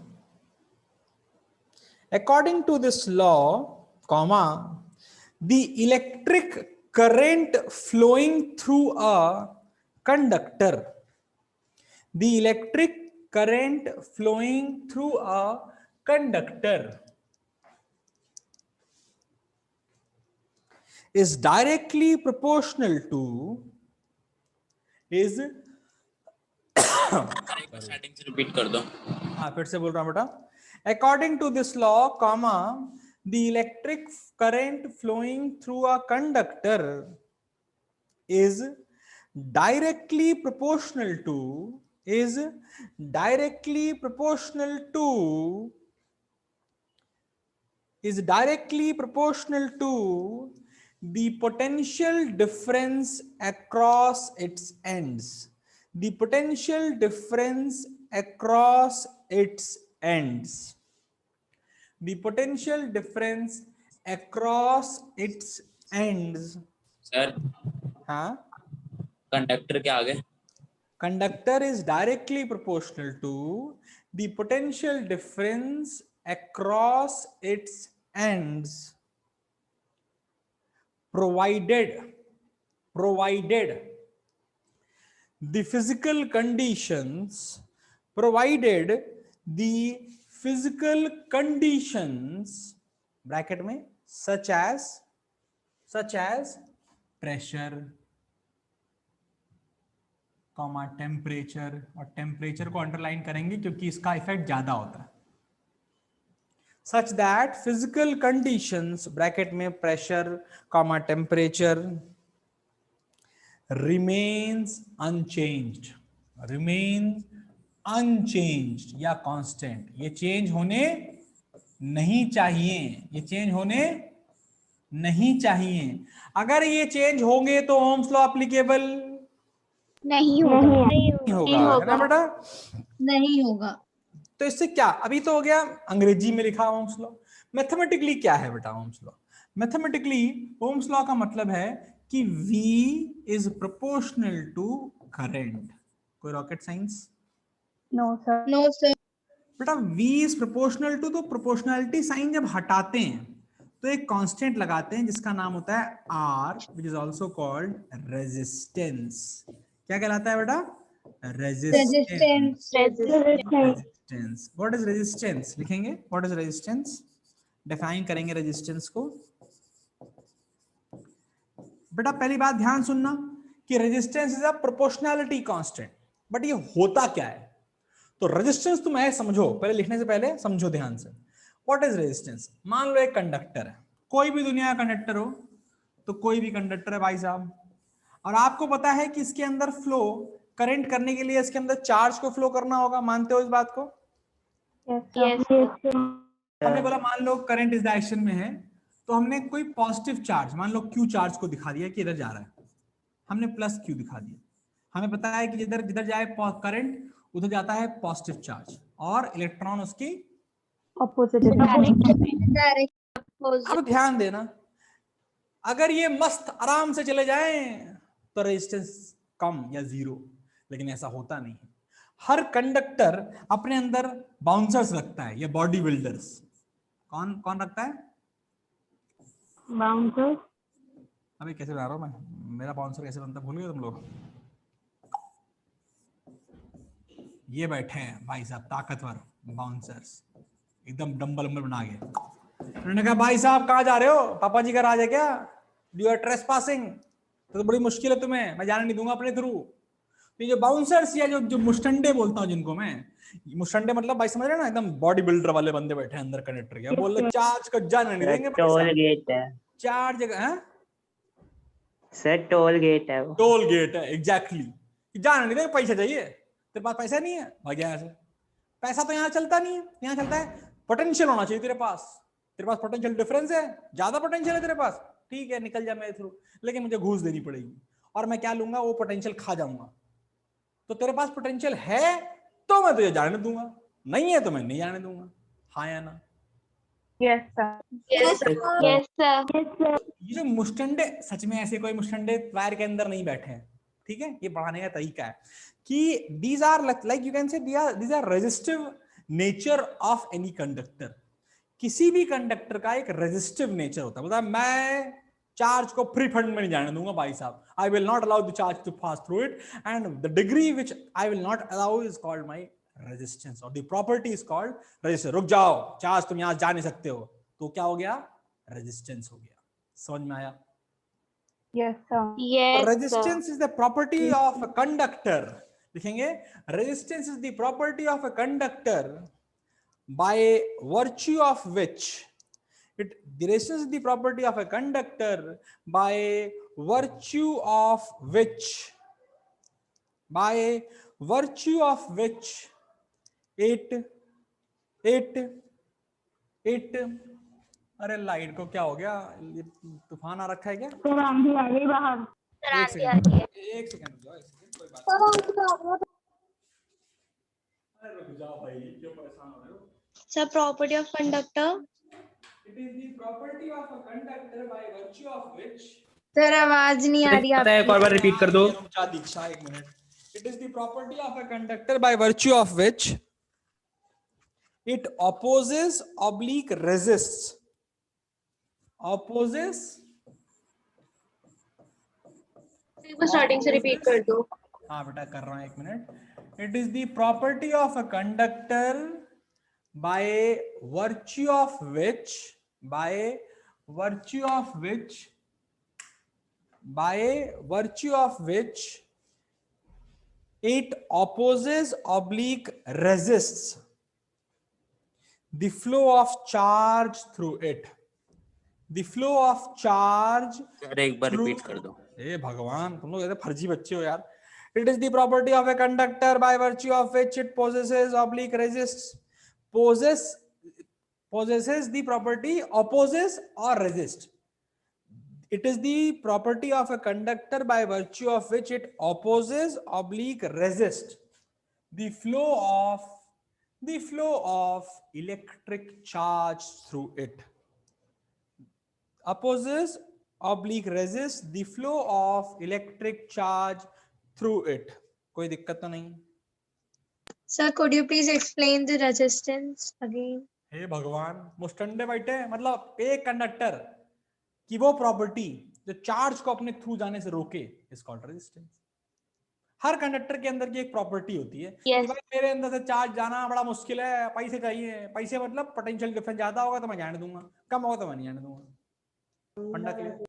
[SPEAKER 1] According to this law, comma, the electric current flowing through a conductor, the electric current flowing through a conductor is directly proportional to is
[SPEAKER 9] starting से repeat कर दो।
[SPEAKER 1] हाँ फिर से बोल रहा हूं बेटा। According to this law, comma, the electric current flowing through a conductor is directly proportional to the potential difference across its ends. The potential difference across its ends. The potential difference across its ends.
[SPEAKER 9] Sir
[SPEAKER 1] हाँ,
[SPEAKER 9] conductor के आगे
[SPEAKER 1] conductor is directly proportional to the potential difference across its ends, provided the physical conditions bracket में such as pressure, comma temperature, और temperature को underline करेंगे क्योंकि इसका effect ज्यादा होता है। Such that physical conditions bracket में pressure comma temperature remains unchanged या कांस्टेंट। ये चेंज होने नहीं चाहिए, अगर ये चेंज होंगे तो ओम्स लॉ एप्लीकेबल
[SPEAKER 8] नहीं होगा।
[SPEAKER 1] है ना बेटा?
[SPEAKER 3] नहीं होगा।
[SPEAKER 1] तो इससे क्या, अभी तो हो गया अंग्रेजी में लिखा ओम्स लॉ। मैथमेटिकली क्या है बेटा Ohm's law? Mathematically Ohm's law का मतलब है कि V is proportional to current. कोई rocket science?
[SPEAKER 5] No sir.
[SPEAKER 3] No sir.
[SPEAKER 1] बेटा V इज प्रोपोर्शनल टू, तो प्रोपोर्शनलिटी साइन जब हटाते हैं तो एक कांस्टेंट लगाते हैं जिसका नाम होता है R, which is also called resistance. क्या कहलाता है बेटा? रेजिस्टेंस। What is resistance? लिखेंगे व्हाट इज रेजिस्टेंस, डिफाइन करेंगे रेजिस्टेंस को। बेटा पहली बात ध्यान सुनना कि resistance is a proportionality constant, but ये होता क्या है? तो रेजिस्टेंस तुम ऐसे समझो, पहले लिखने से पहले समझो ध्यान से। What is resistance? मान लो एक कंडक्टर है, कोई भी दुनिया का कंडक्टर हो, तो कोई भी कंडक्टर है भाई साहब, और आपको पता है कि इसके अंदर फ्लो करंट करने के लिए इसके अंदर चार्ज को फ्लो करना होगा। मानते हो इस बात को? हमने बोला मान लो करंट इस डायरेक्शन में है, तो हमने कोई पॉजिटिव चार्ज मान लो Q चार्ज को दिखा दिया कि इधर जा रहा है, हमने प्लस Q दिखा दिया। हमें पता है कि जिधर जिधर जाए करंट उधर जाता है पॉजिटिव चार्ज और इलेक्ट्रॉन उसकी
[SPEAKER 5] ऑपोजिट
[SPEAKER 1] अब ध्यान देना, अगर ये मस्त आराम से चले जाएं तो रेजिस्टेंस कम या जीरो, लेकिन ऐसा होता नहीं है। हर कंडक्टर अपने अंदर बाउंसर्स रखता है या बॉडी बिल्डर्स। कौन कौन रखता है?
[SPEAKER 5] बाउंसर
[SPEAKER 1] अभी कैसे बना रहा हूं मैं, मेरा बाउंसर कैसे बनता भूल गए तुम लोग? ये बैठे हैं भाई साहब ताकतवर बाउंसर्स, एकदम डंबल वंबल बना के। उन्होंने कहा भाई साहब कहाँ जा रहे हो, पापा जी का राज है क्या? यू आर ट्रेसपासिंग, तो बड़ी मुश्किल है तुम्हें, मैं जाने नहीं दूंगा अपने थ्रू। तो ये जो बाउंसर्स या जो मुस्टंडे बोलता हूँ जिनको मैं, मुस्टंडे मतलब भाई समझ रहे हैं ना, एकदम बॉडी बिल्डर वाले बंदे बैठे हैं अंदर कंडक्टर के, बोल रहे चार्ज को जाने नहीं देंगे
[SPEAKER 6] टोल गेट है
[SPEAKER 1] चार जगह है,
[SPEAKER 6] सर, टोल गेट है वो।
[SPEAKER 1] टोल गेट है एग्जैक्टली, जाने नहीं देंगे, पैसा चाहिए, तेरे पास पैसा नहीं है भाग यहाँ से। पैसा तो यहाँ चलता नहीं है, यहाँ चलता है पोटेंशियल होना चाहिए तेरे पास पोटेंशियल डिफरेंस है, ज्यादा पोटेंशियल है तेरे पास, ठीक है निकल जा मेरे थ्रू, लेकिन मुझे घूस देनी पड़ेगी और मैं क्या लूंगा, वो पोटेंशियल खा जाऊंगा। तो तेरे पास पोटेंशियल है तो मैं तुझे जाने दूंगा, नहीं है तो मैं नहीं जाने दूंगा। हाँ या ना?
[SPEAKER 5] Yes sir
[SPEAKER 7] yes sir.
[SPEAKER 1] ये जो मुस्टंडे, सच में ऐसे कोई मुस्टंडे वायर के अंदर नहीं बैठे हैं, ठीक है, ये बढ़ाने का तरीका है कि these are like you can say these are resistive nature of any conductor। किसी भी कंडक्टर का एक रेजिस्टिव नेचर होता है, मतलब मैं चार्ज को फ्री फंड में नहीं जाने दूंगा भाई साहब, I will not allow the charge to pass through it, and the degree which I will not allow is called my resistance, और the property is called resistance. रुक जाओ चार्ज, तुम यहां जा नहीं सकते हो, तो क्या हो गया, रेजिस्टेंस हो गया। समझ में आया?
[SPEAKER 5] Yes sir
[SPEAKER 7] yes
[SPEAKER 1] resistance is the property of a conductor, लिखेंगे resistance is the property of a conductor by virtue of which the resistance is the property of a conductor by virtue of which it अरे light को क्या हो गया, ये तूफान आ रखा है क्या?
[SPEAKER 5] सर आंधी आ गई बाहर।
[SPEAKER 1] एक सेकंड रुक जाओ, कोई बात अरे रुक जाओ भाई, क्यों परेशान हो रहे हो?
[SPEAKER 2] Sir property of conductor,
[SPEAKER 1] It is the property of a conductor by virtue of which
[SPEAKER 3] sir आवाज नहीं आ रही
[SPEAKER 4] पता है, एक और बार रिपीट कर दो।
[SPEAKER 1] दीक्षा एक minute. It is the property of a conductor by virtue of which it opposes oblique resists, opposes,
[SPEAKER 2] starting से रिपीट कर दो।
[SPEAKER 1] हाँ बेटा कर रहा हूं एक minute. It is the property of a conductor by virtue of which it opposes oblique resists the flow of charge through it, the flow of charge
[SPEAKER 9] अरे एक बार
[SPEAKER 1] through,
[SPEAKER 9] रिपीट कर दो।
[SPEAKER 1] ए भगवान तुम लोग ऐसे फर्जी बच्चे हो यार। It is the property of a conductor by virtue of which it possesses oblique resists, possesses the property, opposes or resist. It is the property of a conductor by virtue of which it opposes oblique resist the flow of electric charge through it. Opposes oblique resist the flow of electric charge through it. कोई दिक्कत तो नहीं?
[SPEAKER 3] Sir, could you please explain the resistance again?
[SPEAKER 1] हे भगवान, मुस्टंडे बैठे, मतलब एक conductor की वो प्रॉपर्टी जो चार्ज को अपने थ्रू जाने से रोके is called resistance. Her conductor के अंदर की एक प्रॉपर्टी होती है कि भाई मेरे अंदर से चार्ज जाना बड़ा मुश्किल है, पैसे चाहिए, पैसे मतलब पोटेंशियल डिफरेंस ज्यादा होगा तो मैं जाने दूंगा, कम होगा तो मैं नहीं जाने दूंगा। फंडा क्लियर?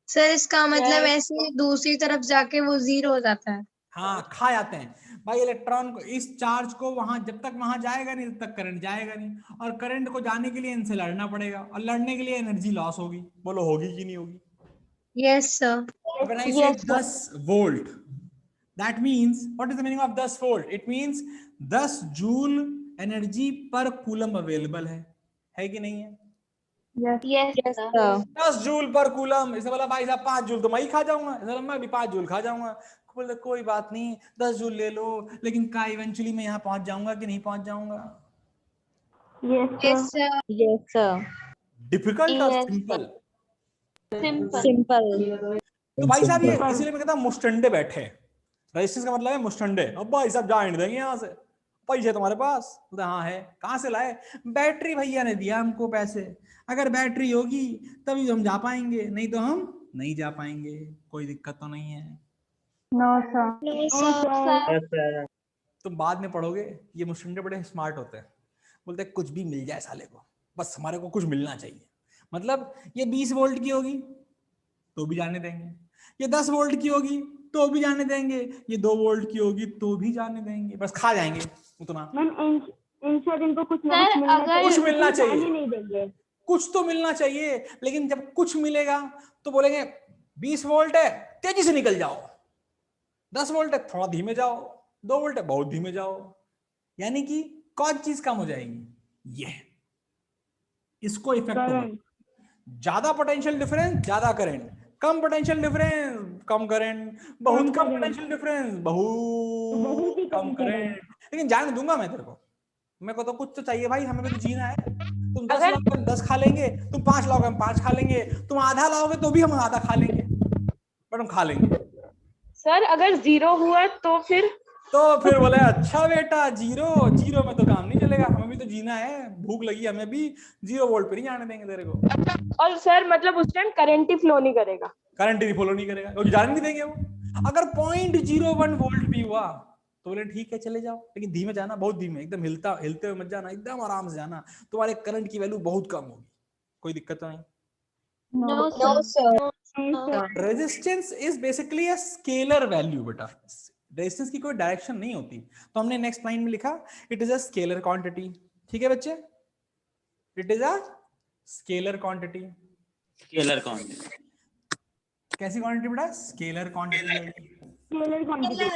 [SPEAKER 3] सर इसका मतलब ऐसे दूसरी तरफ जाके वो जीरो हो जाता है।
[SPEAKER 1] हाँ, खा जाते हैं भाई इलेक्ट्रॉन को, इस चार्ज को वहां जब तक वहां जाएगा नहीं तब तक करंट जाएगा नहीं, और करंट को जाने के लिए इनसे लड़ना पड़ेगा, और लड़ने के लिए एनर्जी लॉस होगी। बोलो होगी कि नहीं होगी?
[SPEAKER 3] Yes sir.
[SPEAKER 1] When I say 10 volt, that means what is the meaning of 10 volt? It means 10 joule energy पर कूलम अवेलेबल है कि नहीं है?
[SPEAKER 7] Yes sir.
[SPEAKER 1] 10 जूल पर कूलम, इसे बोला भाई साहब 5 जूल तो मैं ही खा जाऊंगा, इसे बोला मैं भी 5 जूल खा जाऊंगा। बोले कोई बात नहीं 10 जूल ले लो, लेकिन का इवेंचुअली मैं यहाँ पहुंच जाऊंगा कि नहीं पहुंच जाऊंगा?
[SPEAKER 5] Yes, sir.
[SPEAKER 8] Yes, sir.
[SPEAKER 1] Difficult और
[SPEAKER 7] Yes,
[SPEAKER 1] सिंपल?
[SPEAKER 8] Simple.
[SPEAKER 1] तो भाई साहब ये इसीलिए मैं कहता हूँ मुस्टंडे बैठे। रेजिस्टेंस का मतलब है मुस्टंडे। अब भाई साहब जाने देंगे यहाँ से, पैसे तुम्हारे पास? तो हाँ है। कहाँ से लाए? बैटरी भैया ने दिया हमको पैसे, अगर बैटरी होगी तभी तो हम जा पाएंगे, नहीं तो हम नहीं जा पाएंगे। कोई दिक्कत तो नहीं है।
[SPEAKER 5] No, sir.
[SPEAKER 2] No, sir.
[SPEAKER 6] Yes, sir.
[SPEAKER 1] तुम बाद में पढ़ोगे, ये मुस्टंडे बड़े स्मार्ट होते हैं, बोलते हैं कुछ भी मिल जाए साले को, बस हमारे को कुछ मिलना चाहिए। मतलब ये 20 वोल्ट की होगी तो भी जाने देंगे, ये 10 वोल्ट की होगी तो भी जाने देंगे, ये 2 वोल्ट की होगी तो भी जाने देंगे, बस खा जाएंगे उतना।
[SPEAKER 5] मैम इंश्योर इनको कुछ ना
[SPEAKER 7] Sir,
[SPEAKER 5] कुछ मिलना
[SPEAKER 7] अगर-
[SPEAKER 1] कुछ मिलना
[SPEAKER 5] चाहिए,
[SPEAKER 1] चाहिए।
[SPEAKER 5] नहीं देंगे।
[SPEAKER 1] कुछ तो मिलना चाहिए, लेकिन जब कुछ मिलेगा तो बोलेंगे 20 वोल्ट है तेजी से निकल जाओ, 10 वोल्ट है थोड़ा धीमे जाओ, 2 वोल्ट है बहुत धीमे जाओ। यानी कि कौन चीज कम हो जाएगी? ये इसको इफेक्ट होगा।
[SPEAKER 5] Current.
[SPEAKER 1] ज्यादा पोटेंशियल डिफरेंस ज्यादा करंट, कम पोटेंशियल डिफरेंस कम करंट, बहुत
[SPEAKER 5] कम
[SPEAKER 1] कम
[SPEAKER 5] current.
[SPEAKER 1] पोटेंशियल डिफरेंस
[SPEAKER 5] बहुत
[SPEAKER 1] बहुत
[SPEAKER 5] ही
[SPEAKER 1] कम
[SPEAKER 5] कम
[SPEAKER 1] करंट। लेकिन जाने दूंगा मैं तेरे को, मेरे को तो कुछ तो चाहिए भाई, हमें भी तो जीना है। तुम 10 लाओगे हम 10 खा लेंगे, तुम 5 लाओगे हम 5 खा लेंगे, तुम आधा लाओगे तो भी हम आधा खा लेंगे, बट हम खा लेंगे।
[SPEAKER 10] सर अगर 0 हुआ तो फिर
[SPEAKER 1] बोले अच्छा बेटा जीरो में तो काम नहीं चलेगा, हमें भी तो जीना है, भूख लगी हमें भी, 0 वोल्ट पे नहीं जाने देंगे तेरे को।
[SPEAKER 10] और सर मतलब उस टाइम करंट ही फ्लो नहीं करेगा।
[SPEAKER 1] करंट ही फॉलो नहीं करेगा क्योंकि जाने नहीं देंगे वो। अगर 0.01 वोल्ट भी हुआ तो बोले ठीक है चले जाओ, लेकिन धीमे जाना, बहुत धीमे, एकदम हिलते हुए मत जाना, एकदम आराम से जाना, तुम्हारे करंट की वैल्यू बहुत कम होगी। कोई दिक्कत तो नहीं।
[SPEAKER 2] No,
[SPEAKER 3] No,
[SPEAKER 2] sir.
[SPEAKER 3] sir.
[SPEAKER 1] Resistance is basically a scalar value बेटा, रेजिस्टेंस की कोई डायरेक्शन नहीं होती। तो हमने नेक्स्ट लाइन में लिखा it is a scalar quantity. ठीक है बच्चे, it is a scalar quantity.
[SPEAKER 9] Scalar quantity.
[SPEAKER 1] कैसी क्वांटिटी बेटा? स्केलर क्वांटिटी है।
[SPEAKER 5] Scalar quantity.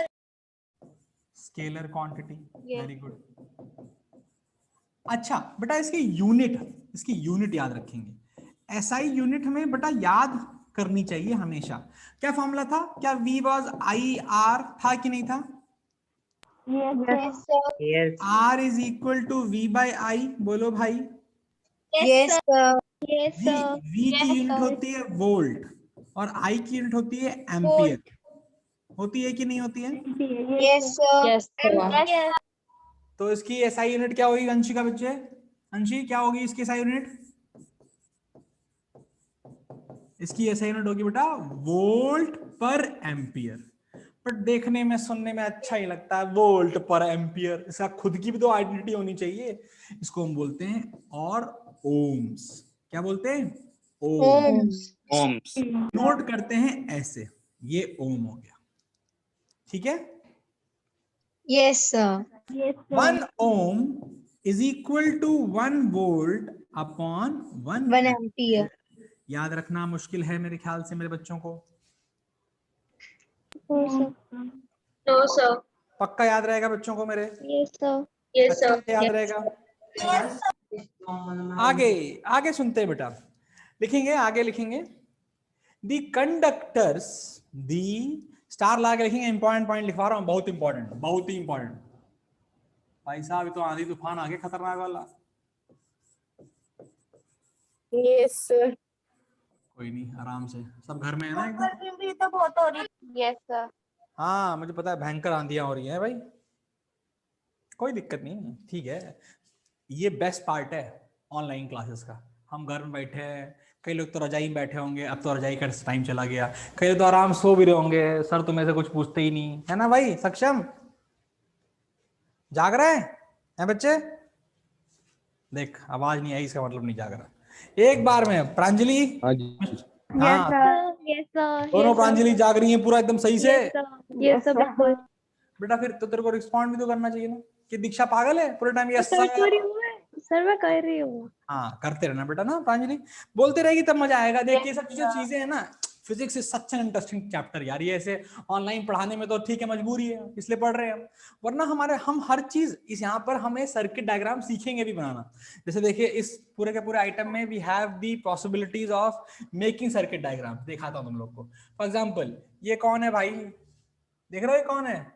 [SPEAKER 1] Scalar quantity, very good. अच्छा बेटा इसकी यूनिट याद रखेंगे। एसआई यूनिट हमें बेटा याद करनी चाहिए हमेशा। क्या फॉर्मूला था? क्या V was IR था कि नहीं था?
[SPEAKER 5] Yes,
[SPEAKER 2] Yes, sir.
[SPEAKER 6] Yes.
[SPEAKER 1] R is equal to V by I, बोलो भाई।
[SPEAKER 3] Yes, sir.
[SPEAKER 2] Yes,
[SPEAKER 1] V,
[SPEAKER 2] sir.
[SPEAKER 1] V की
[SPEAKER 2] Yes,
[SPEAKER 1] यूनिट
[SPEAKER 2] sir.
[SPEAKER 1] होती है वोल्ट और I की यूनिट होती है एम्पियर। होती है कि नहीं होती है?
[SPEAKER 3] Yes, sir.
[SPEAKER 8] Yes, sir.
[SPEAKER 2] Yes.
[SPEAKER 1] तो इसकी एसआई यूनिट क्या होगी अंशी का बच्चे? अंशी क्या होगी इसकी एसआई यूनिट? इसकी एसआई यूनिट होगी बेटा वोल्ट पर एम्पियर। बट देखने में सुनने में अच्छा ही लगता है वोल्ट पर एम्पियर, इसका खुद की भी तो आइडेंटिटी होनी चाहिए। इसको हम बोलते हैं और ओम्स। क्या बोलते हैं?
[SPEAKER 3] Ohms.
[SPEAKER 9] ओम्स।
[SPEAKER 1] नोट करते हैं ऐसे, ये ओम हो गया। ठीक है,
[SPEAKER 3] Yes, sir.
[SPEAKER 5] yes, sir.
[SPEAKER 1] 1 ohm is equal to 1 volt upon 1
[SPEAKER 3] 1 ampere.
[SPEAKER 1] याद रखना मुश्किल है मेरे ख्याल से मेरे बच्चों को।
[SPEAKER 2] No, sir.
[SPEAKER 1] पक्का याद रहेगा बच्चों को मेरे?
[SPEAKER 2] Yes, sir. Yes, sir.
[SPEAKER 1] अच्छे से याद रहेगा। आगे सुनते हैं बेटा, आगे लिखेंगे दी कंडक्टर्स, दी स्टार ला के लिखेंगे। इंपॉर्टेंट पॉइंट लिखवा रहा हूं, बहुत इंपॉर्टेंट, बहुत ही इंपॉर्टेंट। भाई साहब तो आंधी तूफान आगे खतरनाक वाला।
[SPEAKER 10] Yes sir.
[SPEAKER 1] कोई नहीं, आराम से, सब घर में है ना एकदम?
[SPEAKER 10] भी तो बहुत हो रही।
[SPEAKER 7] Yes sir.
[SPEAKER 1] हाँ मुझे पता है भयंकर आंधियां हो रही हैं भाई, कोई दिक्कत नहीं, ठीक है। ये बेस्ट पार्ट है ऑनलाइन क्लासेस का। हम घर में बैठे हैं, कई लोग तो रजाई में बैठे होंगे, अब तो रजाई का टाइम चला गया, कई लोग तो आराम सो भी रहे होंगे, सर तुम्हें से कुछ पूछते ही नहीं है ना भाई। सक्षम जाग रहे हैं बच्चे? देख आवाज नहीं आई, इसका मतलब नहीं जाग रहा। एक बार में प्रांजलि, हाँ
[SPEAKER 5] Yes, sir.
[SPEAKER 7] Yes sir.
[SPEAKER 1] दोनों प्रांजलि जाग रही हैं पूरा एकदम सही से?
[SPEAKER 7] यस सर बिल्कुल।
[SPEAKER 1] बेटा फिर तो तेरे को रिस्पॉन्ड भी तो करना चाहिए ना, कि दीक्षा पागल है पूरे टाइम यस
[SPEAKER 7] सर मैं कर रही हूँ।
[SPEAKER 1] हाँ करते रहना बेटा ना प्रांजलि, बोलते रहेगी तब मजा आएगा। देख ये सब चीजें है ना, physics is such an interesting chapter यार। ये ऐसे ऑनलाइन पढ़ाने में तो ठीक है, मजबूरी है इसलिए पढ़ रहे हैं हम, वरना हम हर चीज इस यहाँ पर हमें सर्किट डायग्राम सीखेंगे भी बनाना। जैसे देखिए इस पूरे के पूरे आइटम में we have the possibilities of making circuit diagram. दिखाता हूँ तुम लोग को। फॉर एग्जाम्पल ये कौन है भाई? देख रहे हो ये कौन है?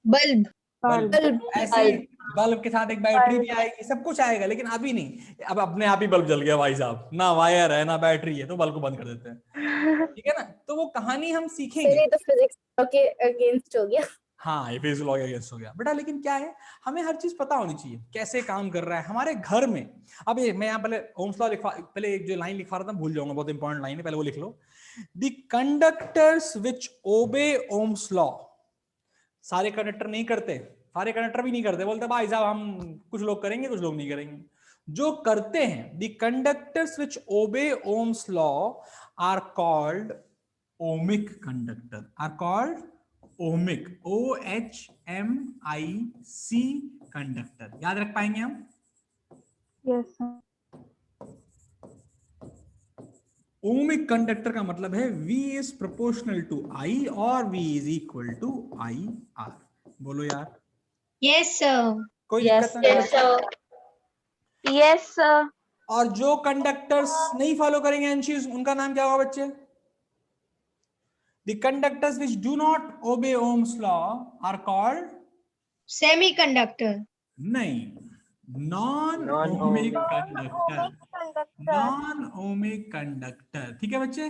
[SPEAKER 3] बल्ब।
[SPEAKER 1] बल्ब। ऐसे बल्ब के साथ एक बैटरी भी आएगी, सब कुछ आएगा, लेकिन अभी नहीं। अब अपने आप ही बल्ब जल गया भाई साहब, ना वायर है ना बैटरी है, तो बल्ब को बंद कर देते हैं। ठीक है ना? तो वो कहानी हम सीखेंगे।
[SPEAKER 5] तो फिजिक्स के अगेंस्ट हो गया।
[SPEAKER 1] हाँ, ये फिजिक्स लॉ के अगेंस्ट हो गया बेटा, लेकिन क्या है, हमें हर चीज पता होनी चाहिए कैसे काम कर रहा है हमारे घर में। अब ये मैं यहाँ पहले ओम्स लॉ लिखवा, पहले एक जो लाइन लिखवा रहा था भूल जाऊंगा, बहुत इंपॉर्टेंट लाइन है, पहले वो लिख लो। The conductors which obey Ohm's law, सारे कंडक्टर नहीं करते, सारे कंडक्टर भी नहीं करते, बोलते भाई साहब हम कुछ लोग करेंगे कुछ लोग नहीं करेंगे। जो करते हैं, the conductors which obey Ohm's law are called ohmic conductor, are called ohmic, OHMIC conductor. याद रख पाएंगे हम?
[SPEAKER 5] Yes sir.
[SPEAKER 1] ओमिक कंडक्टर का मतलब है V is proportional to I और V is equal to IR। बोलो यार।
[SPEAKER 3] Yes sir.
[SPEAKER 1] कोई दिक्कत नहीं?
[SPEAKER 10] Yes sir.
[SPEAKER 1] और जो कंडक्टर्स नहीं फॉलो करेंगे एनशीज, उनका नाम क्या होगा बच्चे? The conductors which do not obey Ohm's law are called
[SPEAKER 3] semiconductor.
[SPEAKER 1] नहीं, non-ohmic conductor, non-ohmic conductor। ठीक है बच्चे?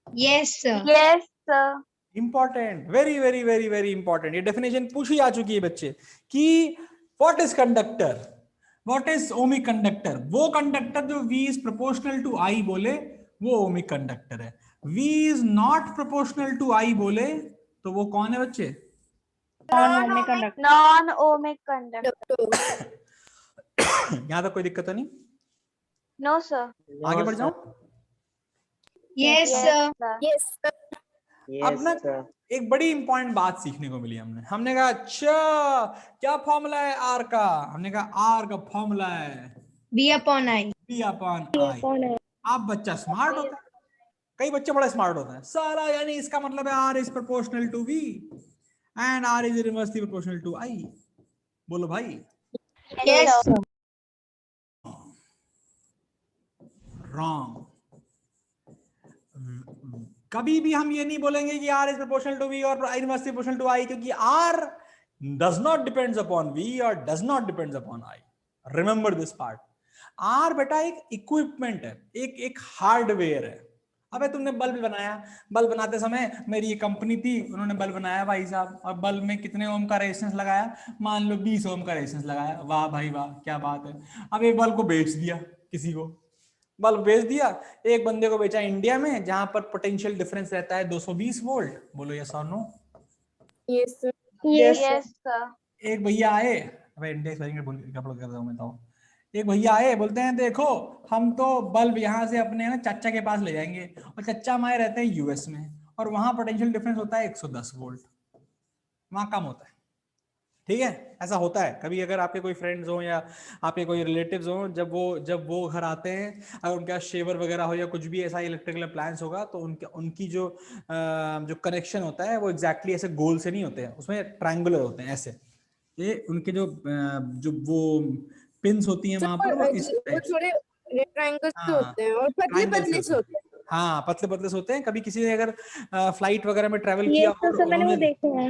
[SPEAKER 3] Yes sir.
[SPEAKER 10] Yes sir.
[SPEAKER 1] Important, very very very very important. ये डेफिनेशन पूछी जा चुकी है बच्चे कि what is conductor, what is ohmic conductor. वो कंडक्टर जो V is proportional to I बोले वो ओमिक कंडक्टर है। V is not proportional to I बोले तो वो कौन है बच्चे?
[SPEAKER 10] Non ohmic conductor.
[SPEAKER 1] यहां तक कोई दिक्कत तो नहीं?
[SPEAKER 10] No sir.
[SPEAKER 1] आगे बढ़ जाऊं?
[SPEAKER 3] Yes sir.
[SPEAKER 10] यस
[SPEAKER 1] अब ना एक बड़ी इंपॉर्टेंट बात सीखने को मिली हमने कहा अच्छा क्या फॉर्मूला है आर का? हमने कहा आर का फॉर्मूला है
[SPEAKER 3] B/I।
[SPEAKER 1] B/I। आप बच्चा स्मार्ट होता है, कई बच्चे बड़े स्मार्ट होते हैं सारा, यानी इसका मतलब है R is proportional to V and R is inversely proportional to I। बोलो भाई।
[SPEAKER 3] Yes sir.
[SPEAKER 1] रॉन्ग। कभी भी हम ये नहीं बोलेंगे कि R is proportional to V और inversely proportional to I, क्योंकि R does not depends upon V और does not depends upon I। Remember this part। R बेटा एक इक्विपमेंट है, एक हार्डवेयर है। अबे तुमने बल्ब बनाया, बल्ब बनाते समय मेरी ये कंपनी थी, उन्होंने बल्ब बनाया भाई साहब, और बल्ब में कितने ओम का रेजिस्टेंस लगाया? मान लो 20 ओम का रेजिस्टेंस लगाया। वाह भाई वाह, क्या बात है। अब ये बल्ब को बेच दिया किसी को, बल्ब बेच दिया, एक बंदे को बेचा इंडिया में जहां पर पोटेंशियल डिफरेंस रहता है 220 वोल्ट। बोलो यस और नो?
[SPEAKER 5] Yes sir.
[SPEAKER 10] Yes sir.
[SPEAKER 1] एक भैया आए, अबे इंडिया स्पेलिंग भूल कर रहा हूं मैं तो। एक भैया आए, बोलते हैं देखो हम तो बल्ब यहाँ से अपने ना चाचा के पास ले जाएंगे, और चाचा हमारे रहते हैं यूएस में, और वहां पोटेंशियल डिफरेंस होता है 110 वोल्ट, वहां कम होता है। ठीक है, ऐसा होता है कभी। अगर आपके कोई फ्रेंड्स हो या आपके कोई रिलेटिव्स हो, जब वो घर आते हैं, अगर उनके पास शेवर वगैरह हो या कुछ भी ऐसा इलेक्ट्रिकल अप्लायंस होगा, तो उनकी जो कनेक्शन होता है वो एग्जैक्टली ऐसे गोल से नहीं होते हैं, उसमें ट्रायंगुलर होते हैं ऐसे। ये उनके जो वो पिन्स होती हैं वहां पर, वो इस
[SPEAKER 5] थोड़े रेक्टेंगल्स होते हैं और पतले पतले से होते हैं।
[SPEAKER 1] हाँ, पतले पतले से होते हैं। कभी किसी ने अगर फ्लाइट वगैरह में ट्रेवल किया
[SPEAKER 7] तो मैंने वो देखे हैं।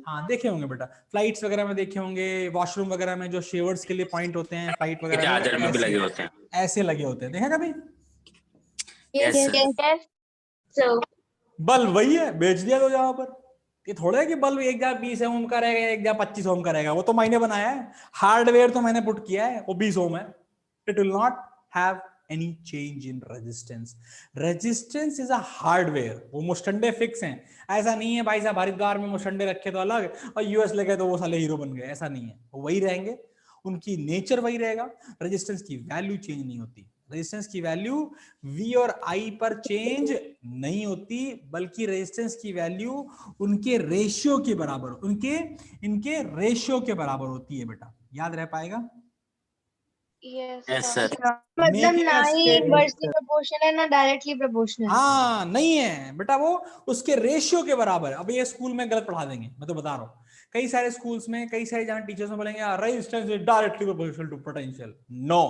[SPEAKER 1] हाँ देखे होंगे बेटा, फ्लाइट्स वगैरह में देखे होंगे, वॉशरूम वगैरह में जो शेवर्स के लिए पॉइंट होते हैं फ्लाइट वगैरह
[SPEAKER 9] चार्जर में भी लगे होते हैं,
[SPEAKER 1] ऐसे लगे होते हैं, देखा कभी?
[SPEAKER 10] यस।
[SPEAKER 1] बल्ब वही है, बेच दिया तो जहां पर। ये थोड़ा है कि बल्ब एक जगह 20 ओम का रहेगा, एक जगह 25 ओम का रहेगा। वो तो मैंने बनाया है, हार्डवेयर तो मैंने पुट किया है, वो 20 ओम है। It will not have any change in resistance। resistance is a hardware। वो मुस्टंडे फिक्स हैं, ऐसा नहीं है भाई साहब हरिद्वार में मुस्टंडे रखे तो अलग और यूएस लगे तो वो साले हीरो बन गए, ऐसा नहीं है। वो वही रहेंगे, उनकी नेचर वही रहेगा, रेजिस्टेंस की वैल्यू चेंज नहीं होती। रेजिस्टेंस की वैल्यू V और I पर चेंज नहीं होती, बल्कि रेजिस्टेंस की वैल्यू उनके रेशियो के बराबर, इनके रेशियो के बराबर होती है बेटा। याद रह पाएगा?
[SPEAKER 9] Yes sir.
[SPEAKER 3] मतलब ना ही इनवर्सली प्रोपोर्शनल है ना डायरेक्टली प्रोपोर्शनल।
[SPEAKER 1] हाँ नहीं है बेटा, वो उसके रेशियो के बराबर है। अब ये स्कूल में गलत पढ़ा देंगे, मैं तो बता रहा हूँ। कई सारे स्कूल्स में, कई सारे जहां टीचर्स में बोलेंगे resistance is directly proportional to potential. No,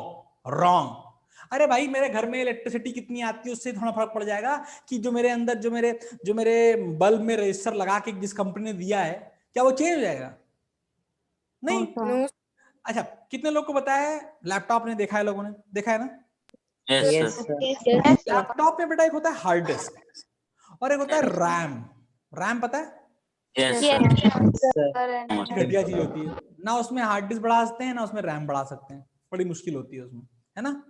[SPEAKER 1] wrong. अरे भाई मेरे घर में इलेक्ट्रिसिटी कितनी आती है उससे थोड़ा फर्क पड़ जाएगा कि जो मेरे अंदर जो मेरे बल्ब में रजिस्टर लगा के जिस कंपनी ने दिया है क्या वो चेंज हो जाएगा? नहीं।
[SPEAKER 5] नो
[SPEAKER 1] अच्छा, कितने लोग को पता है लैपटॉप ने देखा है, लोगों ने देखा है ना?
[SPEAKER 6] Yes, sir.
[SPEAKER 1] लैपटॉप में बेटा एक होता है हार्ड डिस्क और एक होता है रैम। रैम पता है?
[SPEAKER 9] Yes sir.
[SPEAKER 1] घटिया चीज होती है ना, उसमें हार्ड डिस्क बढ़ा सकते हैं ना उसमें रैम बढ़ा सकते हैं, बड़ी मुश्किल होती है उसमें, है ना?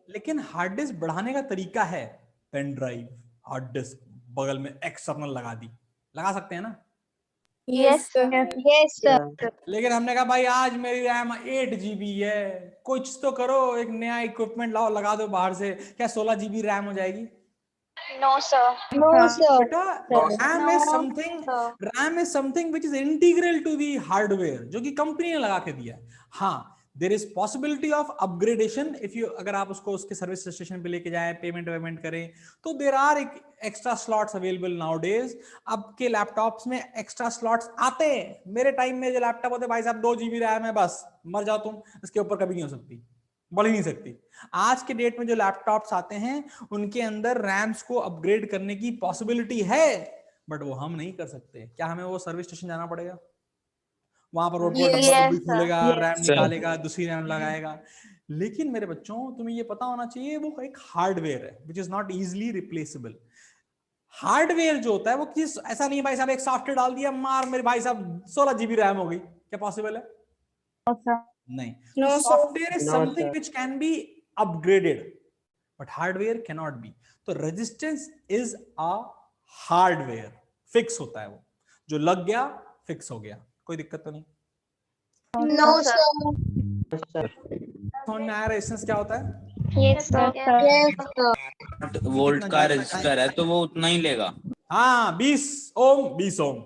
[SPEAKER 1] लेकिन हार्ड डिस्क बढ़ाने का तरीका है, पेन ड्राइव, हार्ड डिस्क बगल में एक्सटर्नल लगा सकते हैं ना?
[SPEAKER 5] Yes sir.
[SPEAKER 1] लेकिन हमने कहा भाई आज मेरी रैम 8 GB है, कुछ तो करो, एक नया इक्विपमेंट लाओ लगा दो बाहर से, क्या 16 GB रैम हो जाएगी?
[SPEAKER 8] No sir.
[SPEAKER 1] बेटा RAM is something which is integral to the hardware, जो कि कंपनी ने लगा के दिया है। हाँ, there is possibility of upgradation if you, अगर आप उसको उसके सर्विस स्टेशन पे लेके जाए, पेमेंट करें, तो there are extra slots available nowadays. अब के लैपटॉप्स में एक्स्ट्रा स्लॉट्स आते हैं। मेरे टाइम में जो लैपटॉप होते भाई साहब 2 GB रैम है, बस मर जाओ तुम, इसके ऊपर कभी नहीं हो सकती, बढ़ ही नहीं सकती। आज के डेट में जो लैपटॉप्स आते हैं उनके अंदर रैम्स को अपग्रेड करने की पॉसिबिलिटी है, बट वो हम नहीं कर सकते। क्या हमें वो सर्विस स्टेशन जाना पड़ेगा, वहां पर वो डब्बा खोलेगा, रैम निकालेगा, दूसरी रैम लगाएगा? लेकिन मेरे बच्चों तुम्हें ये पता होना चाहिए वो एक हार्डवेयर है which is not easily replaceable. Hardware जो होता है वो किस, ऐसा नहीं है भाई साहब एक सॉफ्टवेयर डाल दिया मार मेरे भाई साहब 16 GB रैम हो गई, क्या पॉसिबल है? नहीं। Software is something which can be upgraded but hardware can not be. तो resistance is a hardware, fix होता है, वो जो लग गया फिक्स हो गया, कोई दिक्कत तो नहीं?
[SPEAKER 3] No sir.
[SPEAKER 1] समझ में आया रेजिस्टेंस क्या होता है?
[SPEAKER 8] Yes sir.
[SPEAKER 9] वोल्ट का रजिस्टर है तो वो उतना ही लेगा,
[SPEAKER 1] हाँ 20 ओम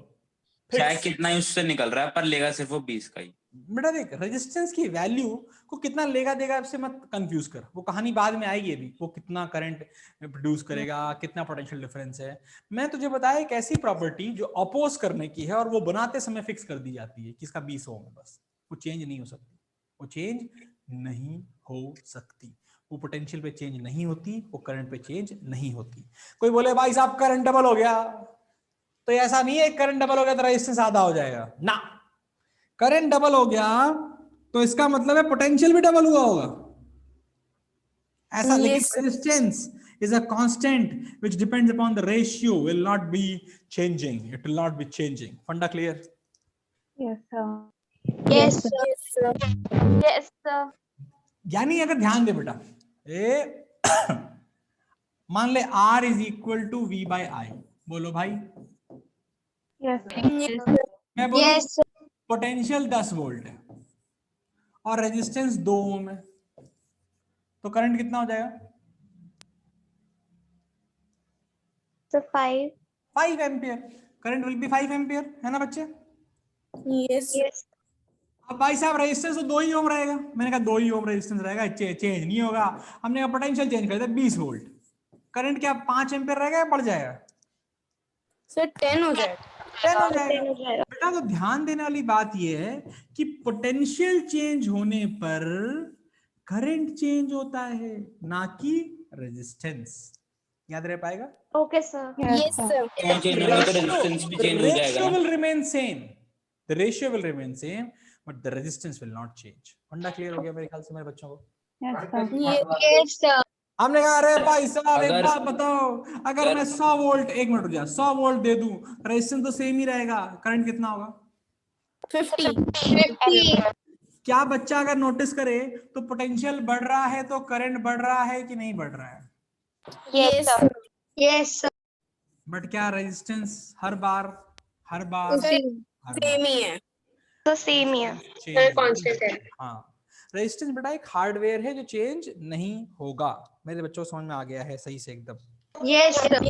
[SPEAKER 9] चाहे कितना ही उससे निकल रहा है, पर लेगा सिर्फ वो 20 का ही।
[SPEAKER 1] बेटा देख, रेजिस्टेंस की वैल्यू को कितना लेगा देगा इससे मत कंफ्यूज कर, वो कहानी बाद में आएगी अभी, वो कितना करंट प्रोड्यूस करेगा, कितना पोटेंशियल डिफरेंस है। मैं तुझे बताया एक ऐसी प्रॉपर्टी जो अपोज करने की है और वो बनाते समय फिक्स कर दी जाती है कि इसका 20 ओम है, बस वो चेंज नहीं हो सकती, वो चेंज नहीं हो सकती, वो पोटेंशियल पे चेंज नहीं होती, वो करंट पे चेंज नहीं होती। कोई बोले भाई साहब करंट डबल हो गया, तो ऐसा नहीं है करंट डबल हो गया तो रेजिस्टेंस आधा हो जाएगा ना। करंट डबल हो गया तो इसका मतलब है पोटेंशियल भी डबल हुआ होगा, ऐसा। लेकिन resistance is a constant which depends upon the ratio, will not be changing, it will not be changing. Funda clear?
[SPEAKER 3] Yes sir.
[SPEAKER 1] यानी अगर ध्यान दे बेटा, मान ले R is equal to V by I, बोलो भाई। मैं बोलूं पोटेंशियल 10 वोल्ट है और रेजिस्टेंस 2 ओम है, तो करंट कितना हो जाएगा? 5 ampere. Current will be 5 ampere, है ना बच्चे?
[SPEAKER 5] यस।
[SPEAKER 1] अब भाई साहब रेजिस्टेंस तो 2 ही ओम रहेगा, मैंने कहा 2 ही ओम रेजिस्टेंस रहेगा, चेंज नहीं होगा। हमने कहा पोटेंशियल चेंज कर दिया 20 वोल्ट, करंट क्या 5 एम्पियर रहेगा या बढ़ जाएगा?
[SPEAKER 5] सर 10 हो जाएगा।
[SPEAKER 1] 10 हो जाएगा। बेटा तो ध्यान देने वाली बात यह है कि पोटेंशियल चेंज होने पर करंट चेंज होता है, ना कि रेजिस्टेंस। याद रह पाएगा?
[SPEAKER 8] Okay sir.
[SPEAKER 5] Yes sir.
[SPEAKER 1] Ratio will remain same. The ratio will remain same, but the resistance will not change. फंडा क्लियर हो गया मेरे ख्याल से मेरे बच्चों को?
[SPEAKER 3] Yes sir.
[SPEAKER 1] हमने कहा अरे भाई साहब एक बात बताओ, अगर मैं 100 वोल्ट, एक मिनट रुक जा, 100 वोल्ट दे दूं, रेजिस्टेंस तो सेम ही रहेगा, करंट कितना होगा?
[SPEAKER 5] 50।
[SPEAKER 1] क्या बच्चा अगर नोटिस करे तो पोटेंशियल बढ़ रहा है तो करंट बढ़ रहा है कि नहीं बढ़ रहा है?
[SPEAKER 3] Yes sir.
[SPEAKER 1] बट क्या रेजिस्टेंस हर बार
[SPEAKER 5] सेम ही है।
[SPEAKER 8] तो सेम ही है।
[SPEAKER 10] कांस्टेंट है।
[SPEAKER 1] हाँ, रेजिस्टेंस बेटा एक हार्डवेयर है जो चेंज नहीं होगा। मेरे बच्चों को समझ में आ गया है सही से एकदम?
[SPEAKER 3] Yes sir.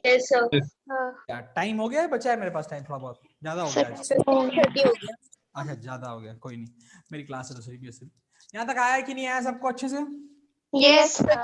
[SPEAKER 10] Yes sir.
[SPEAKER 1] क्या टाइम हो गया है? बचा है मेरे पास टाइम थोड़ा बहुत, ज्यादा हो गया?
[SPEAKER 5] 30 हो गया।
[SPEAKER 1] अच्छा ज्यादा हो गया, कोई नहीं, मेरी क्लास है तो सही भी है। यहाँ तक आया कि नहीं आया सबको अच्छे से?
[SPEAKER 3] Yes sir.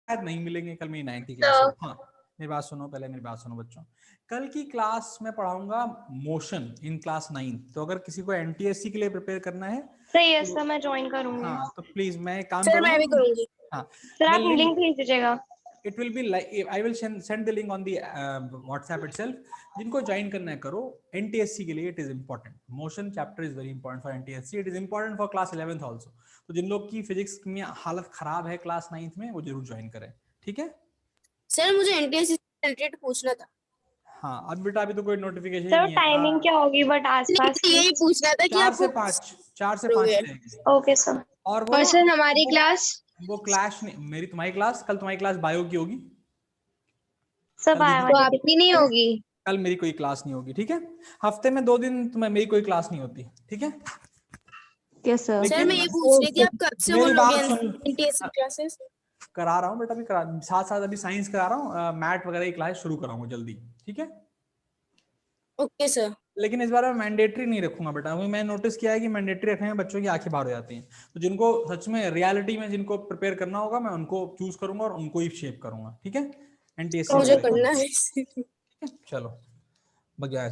[SPEAKER 1] शायद नहीं मिलेंगे कल मेरी 9th की क्लास में। हाँ मेरी बात सुनो, पहले मेरी बात सुनो बच्चों। कल की क्लास में पढ़ाऊंगा मोशन इन क्लास 9। तो अगर किसी को एनटीएससी के लिए प्रिपेयर करना है
[SPEAKER 10] सही है सर, मैं ज्वाइन करूंगी।
[SPEAKER 1] हाँ तो प्लीज मैं एक काम
[SPEAKER 5] सर मैं भी
[SPEAKER 1] करूंगा।
[SPEAKER 5] करूंगी।
[SPEAKER 1] हाँ
[SPEAKER 10] सर
[SPEAKER 1] मैं
[SPEAKER 10] आप लिंक भेज दीजिएगा।
[SPEAKER 1] It will be like I will send the link on the WhatsApp itself. जिनको ज्वाइन करना है करो, एनटीएससी के लिए it is important. Motion chapter is very important for NTSC, it is important for class 11th also. तो जिन लोग की physics में हालत खराब है क्लास 9th में, वो जरूर ज्वाइन करें, ठीक है।
[SPEAKER 5] सर मुझे एनटीएससी से रिलेटेड पूछना था।
[SPEAKER 1] हाँ अब बेटा अभी तो कोई नोटिफिकेशन
[SPEAKER 10] सर
[SPEAKER 1] नहीं है।
[SPEAKER 10] टाइमिंग क्या होगी बट आसपास की?
[SPEAKER 5] यही पूछना था कि
[SPEAKER 1] 4
[SPEAKER 5] आप
[SPEAKER 1] से 5 रहेगी।
[SPEAKER 10] Okay sir.
[SPEAKER 1] और वो
[SPEAKER 3] और
[SPEAKER 1] ना,
[SPEAKER 3] सर हमारी क्लास
[SPEAKER 1] वो क्लैश नहीं, मेरी तुम्हारी क्लास, कल तुम्हारी क्लास बायो की होगी।
[SPEAKER 10] सब
[SPEAKER 1] कल
[SPEAKER 10] आया
[SPEAKER 1] दीदी-
[SPEAKER 3] तो
[SPEAKER 10] वाली
[SPEAKER 3] आपकी नहीं होगी।
[SPEAKER 1] कल मेरी कोई क्लास नहीं होगी, ठीक है। हफ्ते में 2 दिन तुम्हें मेरी कोई क्लास नहीं होती, ठीक है।
[SPEAKER 3] Yes sir.
[SPEAKER 5] सर मैं ये पूछ रही थी आप कब से
[SPEAKER 1] मेरी बात
[SPEAKER 5] बोलोगे
[SPEAKER 1] सुन,
[SPEAKER 5] एनटीएससी क्लासेस?
[SPEAKER 1] करा रहा हूँ बेटा, अभी साथ साथ अभी साइंस करा रहा हूँ, मैथ वगैरह की क्लास शुरू कराऊंगा जल्दी, ठीक है।
[SPEAKER 5] Okay sir.
[SPEAKER 1] लेकिन इस बार मैं मैंडेटरी नहीं रखूंगा बेटा, क्योंकि मैंने नोटिस किया है कि मैंडेटरी रखने में बच्चों की आंखें बाहर हो जाती हैं। तो जिनको सच में रियलिटी में जिनको प्रिपेयर करना होगा, मैं उनको चूज करूंगा और उनको ही शेप करूंगा, ठीक है। एनटीएससी
[SPEAKER 5] मुझे करना है।
[SPEAKER 1] चलो बगैर